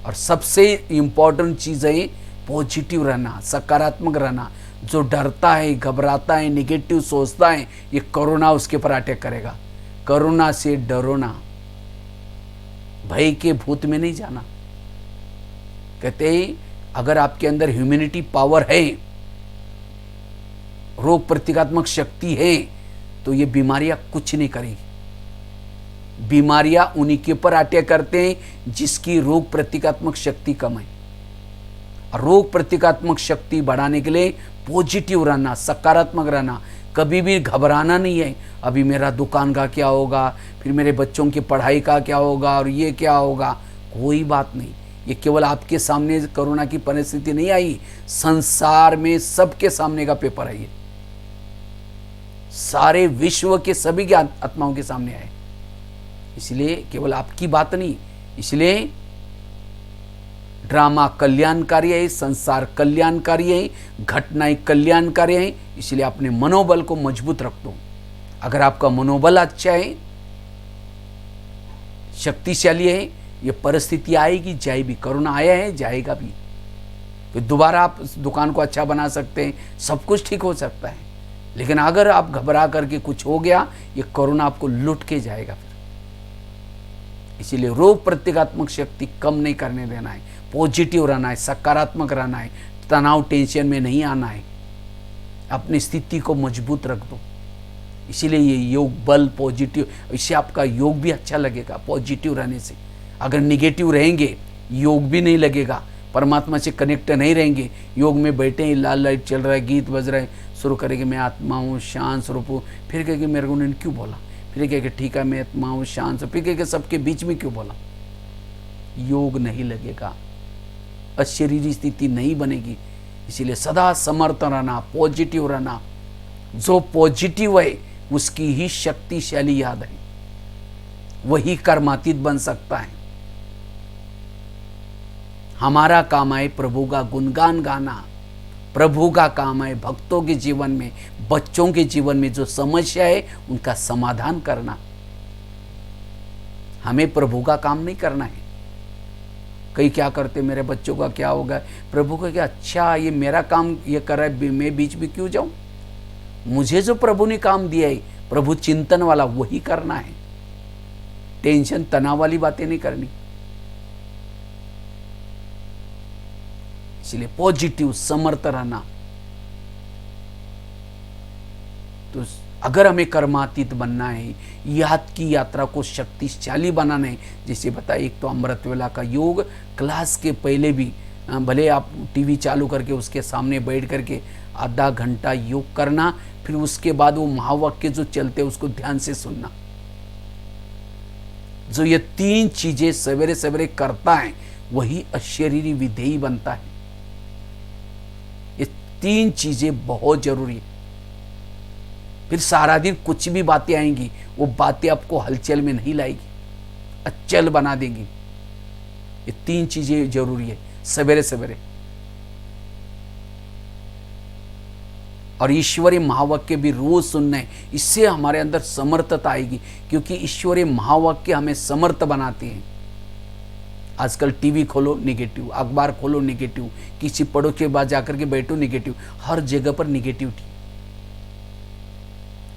और सबसे इम्पोर्टेंट चीज़ है पॉजिटिव रहना, सकारात्मक रहना। जो डरता है, घबराता है, निगेटिव सोचता है, ये कोरोना उसके पर अटैक करेगा। कोरोना से डरो ना, भय के भूत में नहीं जाना। कहते हैं अगर आपके अंदर ह्यूमैनिटी पावर है, रोग प्रतिकात्मक शक्ति है, तो ये बीमारियां कुछ नहीं करेगी। बीमारियां उन्हीं के ऊपर अटैक करते हैं जिसकी रोग प्रतिकात्मक शक्ति कम है। और रोग प्रतिकात्मक शक्ति बढ़ाने के लिए पॉजिटिव रहना, सकारात्मक रहना, कभी भी घबराना नहीं है। अभी मेरा दुकान का क्या होगा, फिर मेरे बच्चों की पढ़ाई का क्या होगा, और ये क्या होगा, कोई बात नहीं। ये केवल आपके सामने कोरोना की परिस्थिति नहीं आई, संसार में सबके सामने का पेपर है ये, सारे विश्व के सभी के आत्माओं के सामने आए। इसलिए केवल आपकी बात नहीं, इसलिए ड्रामा कल्याणकारी है, संसार कल्याणकारी है, घटनाएं कल्याणकारी है। इसलिए अपने मनोबल को मजबूत रख दो। अगर आपका मनोबल अच्छा है, शक्तिशाली है, ये परिस्थिति आएगी जाएगी, कोरोना आया है जाएगा भी, फिर दोबारा आप दुकान को अच्छा बना सकते हैं, सब कुछ ठीक हो सकता है। लेकिन अगर आप घबरा करके कुछ हो गया, ये कोरोना आपको लूट के जाएगा फिर। इसीलिए रोग प्रतिकात्मक शक्ति कम नहीं करने देना है, पॉजिटिव रहना है, सकारात्मक रहना है, तनाव टेंशन में नहीं आना है, अपनी स्थिति को मजबूत रख दो। इसीलिए ये योग बल पॉजिटिव, इससे आपका योग भी अच्छा लगेगा पॉजिटिव रहने से। अगर निगेटिव रहेंगे, योग भी नहीं लगेगा, परमात्मा से कनेक्ट नहीं रहेंगे। योग में बैठे ही लाल लाइट चल रहा है, गीत बज रहा है, शुरू करेंगे मैं आत्मा हूँ, शांत स्वरूप हूँ, फिर कहेंगे मेरे को उन्होंने क्यों बोला, फिर कहेंगे ठीक है मैं आत्मा हूँ, शांत, फिर कहेंगे सबके बीच में क्यों बोला। योग नहीं लगेगा, अशरीरी स्थिति नहीं बनेगी। इसीलिए सदा समर्थ रहना, पॉजिटिव रहना। जो पॉजिटिव है उसकी ही शक्तिशाली याद है, वही कर्मातीत बन सकता है। हमारा काम है प्रभु का गुणगान गाना, प्रभु का काम है भक्तों के जीवन में, बच्चों के जीवन में जो समस्या है उनका समाधान करना। हमें प्रभु का काम नहीं करना है। कई क्या करते, मेरे बच्चों का क्या होगा, प्रभु का क्या, अच्छा ये मेरा काम ये कर रहा है, मैं बीच में क्यों जाऊं। मुझे जो प्रभु ने काम दिया है, प्रभु चिंतन वाला, वही करना है। टेंशन तनाव वाली बातें नहीं करनी। इसलिए पॉजिटिव समर्थ रहना। तो अगर हमें कर्मातीत बनना है, याद की यात्रा को शक्तिशाली बनाना है, जैसे बताया, एक तो अमृत वेला का योग, क्लास के पहले भी भले आप टीवी चालू करके उसके सामने बैठ करके आधा घंटा योग करना, फिर उसके बाद वो महावाक्य जो चलते उसको ध्यान से सुनना। जो ये 3 चीजें सवेरे सवेरे करता है वही अशरीरी विधेयी बनता है। ये 3 चीजें बहुत जरूरी है। फिर सारा दिन कुछ भी बातें आएंगी, वो बातें आपको हलचल में नहीं लाएगी, अचल बना देंगी। ये 3 चीजें जरूरी है सवेरे सवेरे। और ईश्वरीय महावाक्य भी रोज सुनना है, इससे हमारे अंदर समर्थता आएगी, क्योंकि ईश्वरीय महावाक्य हमें समर्थ बनाते हैं। आजकल टीवी खोलो निगेटिव, अखबार खोलो निगेटिव, किसी पड़ोस के पास जाकर के बैठो निगेटिव, हर जगह पर निगेटिविटी।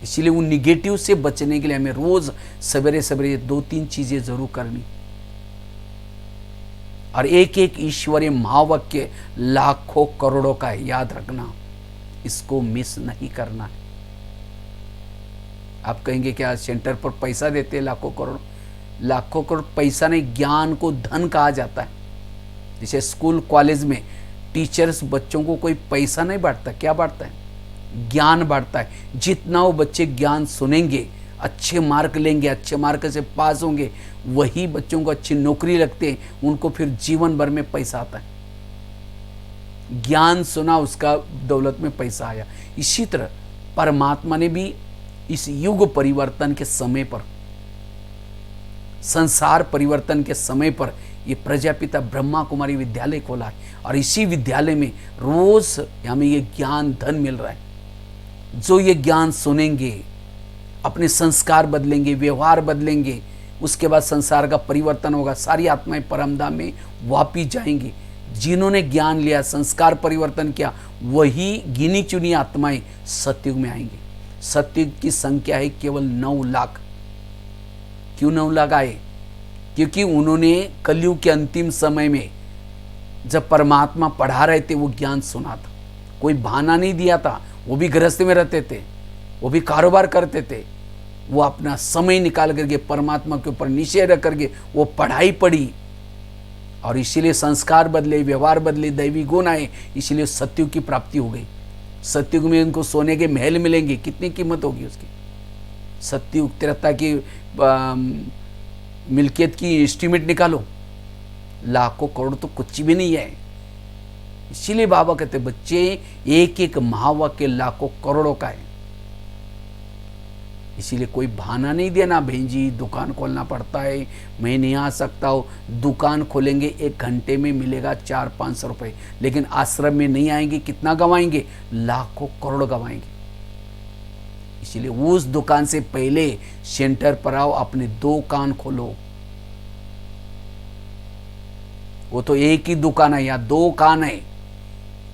इसीलिए उन निगेटिव से बचने के लिए हमें रोज सवेरे सवेरे 2-3 चीजें जरूर करनी। और एक एक ईश्वरीय महावाक्य लाखों करोड़ों का है, याद रखना, इसको मिस नहीं करना है। आप कहेंगे क्या सेंटर पर पैसा देते हैं लाखों करोड़? लाखों करोड़ पैसा नहीं, ज्ञान को धन कहा जाता है। जैसे स्कूल कॉलेज में टीचर्स बच्चों को कोई पैसा नहीं बांटता, क्या बांटता है? ज्ञान बांटता है। जितना वो बच्चे ज्ञान सुनेंगे, अच्छे मार्क लेंगे, अच्छे मार्क से पास होंगे, वही बच्चों को अच्छी नौकरी लगते हैं, उनको फिर जीवन भर में पैसा आता है। ज्ञान सुना, उसका दौलत में पैसा आया। इसी तरह परमात्मा ने भी इस युग परिवर्तन के समय पर, संसार परिवर्तन के समय पर ये प्रजापिता ब्रह्मा कुमारी विद्यालय खोला है। और इसी विद्यालय में रोज हमें ये ज्ञान धन मिल रहा है। जो ये ज्ञान सुनेंगे, अपने संस्कार बदलेंगे, व्यवहार बदलेंगे, उसके बाद संसार का परिवर्तन होगा, सारी आत्माएं परमधाम में वापिस जाएंगी। जिन्होंने ज्ञान लिया, संस्कार परिवर्तन किया, वही गिनी चुनी आत्माएं सतयुग में आएंगी। सतयुग की संख्या है केवल 9 लाख। क्यों 9 लाख आए? क्योंकि उन्होंने कलयुग के अंतिम समय में जब परमात्मा पढ़ा रहे थे, वो ज्ञान सुना था। कोई बहाना नहीं दिया था। वो भी गृहस्थ में रहते थे, वो भी कारोबार करते थे, वो अपना समय निकाल करके परमात्मा के ऊपर निश्चय रख करके वो पढ़ाई पढ़ी, और इसीलिए संस्कार बदले, व्यवहार बदले, दैवी गुण आए, इसीलिए सतयुग की प्राप्ति हो गई। सतयुग में उनको सोने के महल मिलेंगे, कितनी कीमत होगी उसकी। सतयुग त्रेता की मिल्कियत की एस्टीमेट निकालो, लाखों करोड़ तो कुछ भी नहीं है। इसीलिए बाबा कहते बच्चे, एक एक महावाक्य लाखों करोड़ों का है। इसीलिए कोई बहाना नहीं देना, बहन जी दुकान खोलना पड़ता है, मैं नहीं आ सकता हूँ। दुकान खोलेंगे 1 घंटे में मिलेगा 400-500 रुपये, लेकिन आश्रम में नहीं आएंगे, कितना गंवाएंगे? लाखों करोड़ गंवाएंगे। इसीलिए उस दुकान से पहले सेंटर पर आओ, अपने 2 कान खोलो। वो तो एक ही दुकान है, या 2 कान है,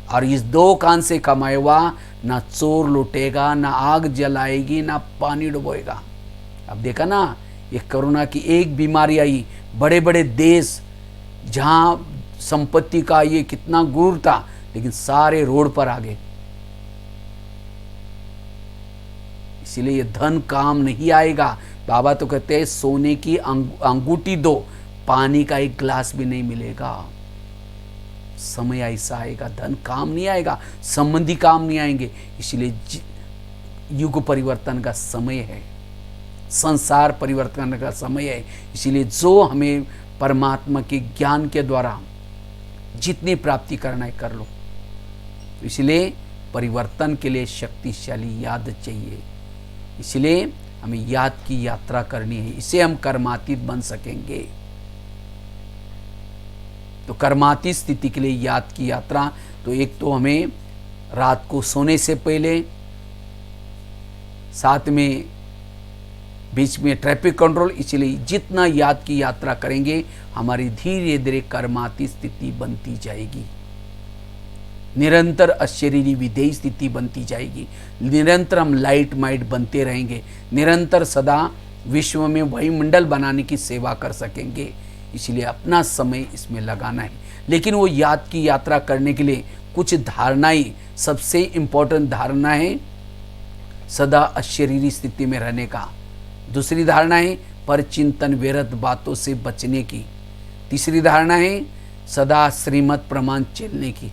और इस 2 कान से कमाए हुआ ना चोर लूटेगा, ना आग जलाएगी, ना पानी डुबोएगा। अब देखा ना, ये कोरोना की एक बीमारी आई, बड़े बड़े देश जहां संपत्ति का ये कितना गुरूर था, लेकिन सारे रोड पर आ गए। इसीलिए ये धन काम नहीं आएगा। बाबा तो कहते हैं सोने की अंगूठी दो, पानी का 1 गिलास भी नहीं मिलेगा। समय ऐसा आएगा, धन काम नहीं आएगा, संबंधी काम नहीं आएंगे। इसलिए युग परिवर्तन का समय है, संसार परिवर्तन का समय है। इसीलिए जो हमें परमात्मा के ज्ञान के द्वारा जितनी प्राप्ति करना है कर लो। इसलिए परिवर्तन के लिए शक्तिशाली याद चाहिए। इसलिए हमें याद की यात्रा करनी है, इसे हम कर्मातीत बन सकेंगे। तो कर्मातीत स्थिति के लिए याद की यात्रा, तो एक तो हमें रात को सोने से पहले, साथ में बीच में ट्रैफिक कंट्रोल। इसलिए जितना याद की यात्रा करेंगे हमारी धीरे धीरे कर्माती स्थिति बनती जाएगी, निरंतर अशरीरी विधेयी स्थिति बनती जाएगी, निरंतर हम लाइट माइट बनते रहेंगे, निरंतर सदा विश्व में वायुमंडल बनाने की सेवा कर सकेंगे। इसलिए अपना समय इसमें लगाना है। लेकिन वो याद की यात्रा करने के लिए कुछ धारणाएं, सबसे इम्पोर्टेंट धारणा है सदा अशरीरी स्थिति में रहने का। दूसरी धारणा है पर चिंतन व्यर्थ बातों से बचने की। तीसरी धारणा है सदा श्रीमत प्रमाण चलने की।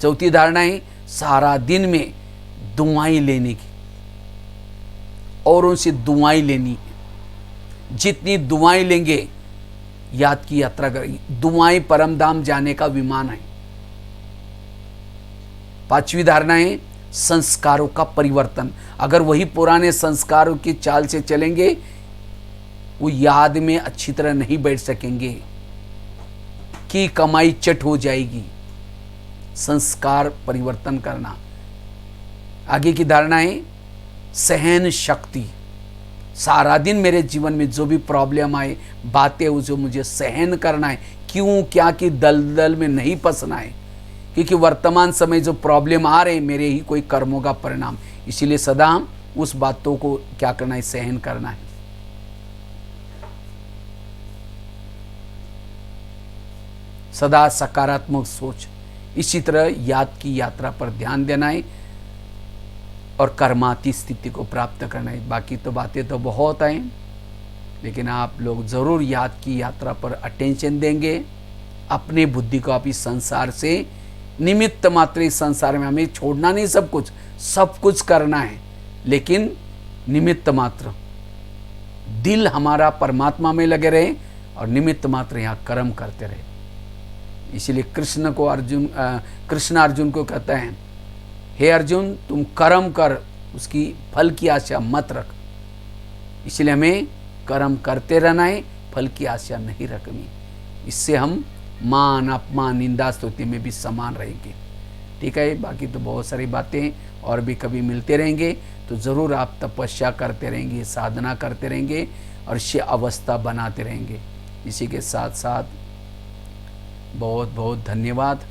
चौथी धारणा है सारा दिन में दुआएं लेने की, औरों से दुआएं लेनी है। जितनी दुआएं लेंगे याद की यात्रा करेंगे। दुआएं परम धाम जाने का विमान है। पांचवी धारणा है संस्कारों का परिवर्तन। अगर वही पुराने संस्कारों की चाल से चलेंगे वो याद में अच्छी तरह नहीं बैठ सकेंगे, की कमाई चट हो जाएगी। संस्कार परिवर्तन करना। आगे की धारणा है सहन शक्ति। सारा दिन मेरे जीवन में जो भी प्रॉब्लम आए, बातें जो मुझे सहन करना है, क्यों क्या की दलदल में नहीं फंसना है, क्योंकि वर्तमान समय जो प्रॉब्लम आ रहे हैं मेरे ही कोई कर्मों का परिणाम। इसीलिए सदा उस बातों को क्या करना है, सहन करना है। सदा सकारात्मक सोच। इसी तरह याद की यात्रा पर ध्यान देना है और कर्माती स्थिति को प्राप्त करना है। बाकी तो बातें तो बहुत हैं, लेकिन आप लोग जरूर याद की यात्रा पर अटेंशन देंगे। अपने बुद्धि को आप इस संसार से निमित्त मात्र, इस संसार में हमें छोड़ना नहीं, सब कुछ करना है, लेकिन निमित्त मात्र। दिल हमारा परमात्मा में लगे रहे और निमित्त मात्र यहाँ कर्म करते रहे। इसीलिए कृष्ण अर्जुन को कहते हैं, हे अर्जुन तुम कर्म कर, उसकी फल की आशा मत रख। इसलिए हमें कर्म करते रहना है, फल की आशा नहीं रखनी। इससे हम मान अपमान निंदा स्तुति में भी समान रहेंगे। ठीक है, बाकी तो बहुत सारी बातें और भी कभी मिलते रहेंगे। तो ज़रूर आप तपस्या करते रहेंगे, साधना करते रहेंगे और ये अवस्था बनाते रहेंगे। इसी के साथ साथ बहुत बहुत धन्यवाद,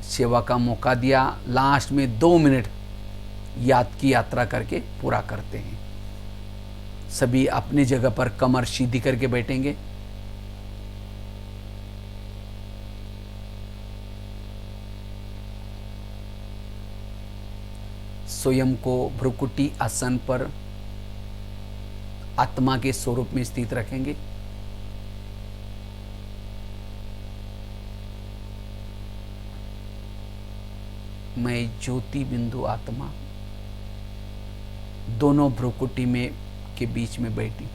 सेवा का मौका दिया। लास्ट में 2 मिनट याद की यात्रा करके पूरा करते हैं। सभी अपनी जगह पर कमर सीधी करके बैठेंगे। स्वयं को भ्रुकुटी आसन पर आत्मा के स्वरूप में स्थित रखेंगे। मैं ज्योति बिंदु आत्मा दोनों भ्रुकुटी में के बीच में बैठी।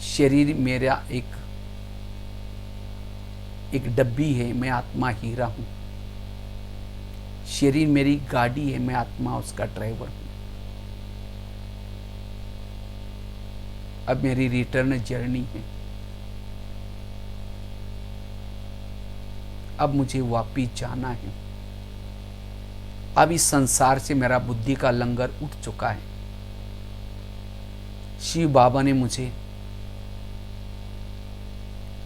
शरीर मेरा एक डब्बी है, मैं आत्मा हीरा हूं। शरीर मेरी गाड़ी है, मैं आत्मा उसका ड्राइवर हूं। अब मेरी रिटर्न जर्नी है। अब मुझे वापिस जाना है। अब इस संसार से मेरा बुद्धि का लंगर उठ चुका है। शिव बाबा ने मुझे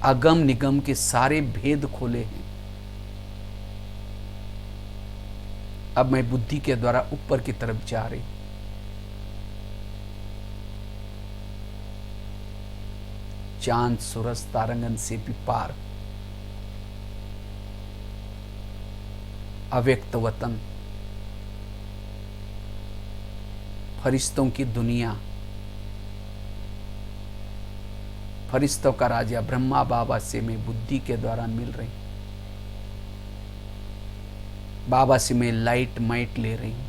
अगम निगम के सारे भेद खोले हैं। अब मैं बुद्धि के द्वारा ऊपर की तरफ जा रही। चांद सूरज तारंगन से भी पार, अव्यक्त वतन, फरिश्तों की दुनिया, फरिश्तों का राजा ब्रह्मा बाबा से मैं बुद्धि के द्वारा मिल रही। बाबा से मैं लाइट माइट ले रही हूं।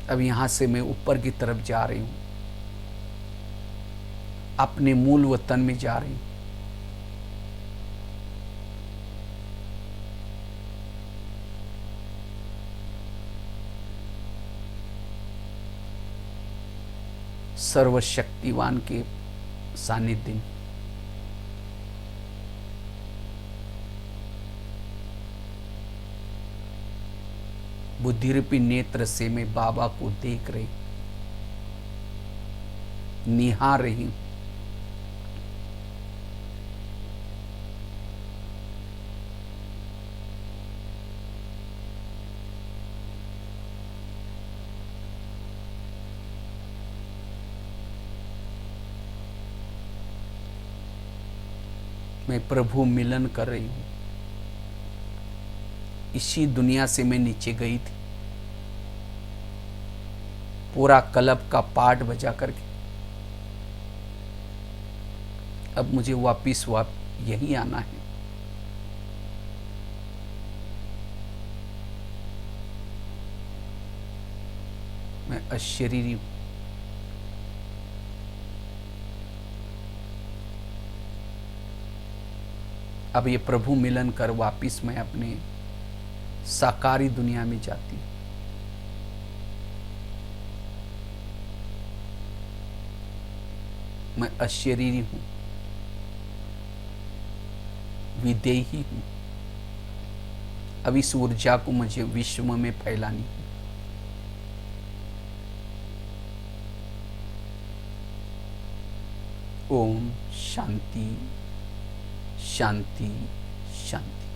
अब यहां से मैं ऊपर की तरफ जा रही हूं, अपने मूल वतन में जा रही हूं। सर्वशक्तिवान के सानिध्य में। बुद्धिरूपी नेत्र से मैं बाबा को देख रही, निहार रही हूं। मैं प्रभु मिलन कर रही हूं। इसी दुनिया से मैं नीचे गई थी, पूरा क्लब का पाठ बजा करके। अब मुझे वापिस यहीं आना है। मैं अशरीरी हूं। अब ये प्रभु मिलन कर वापिस मैं अपने साकारी दुनिया में जाती हूं। मैं अशरीरी हूं, विदेही हूं। अब इस ऊर्जा को मुझे विश्व में फैलानी है। ओम शांति शांति शांति।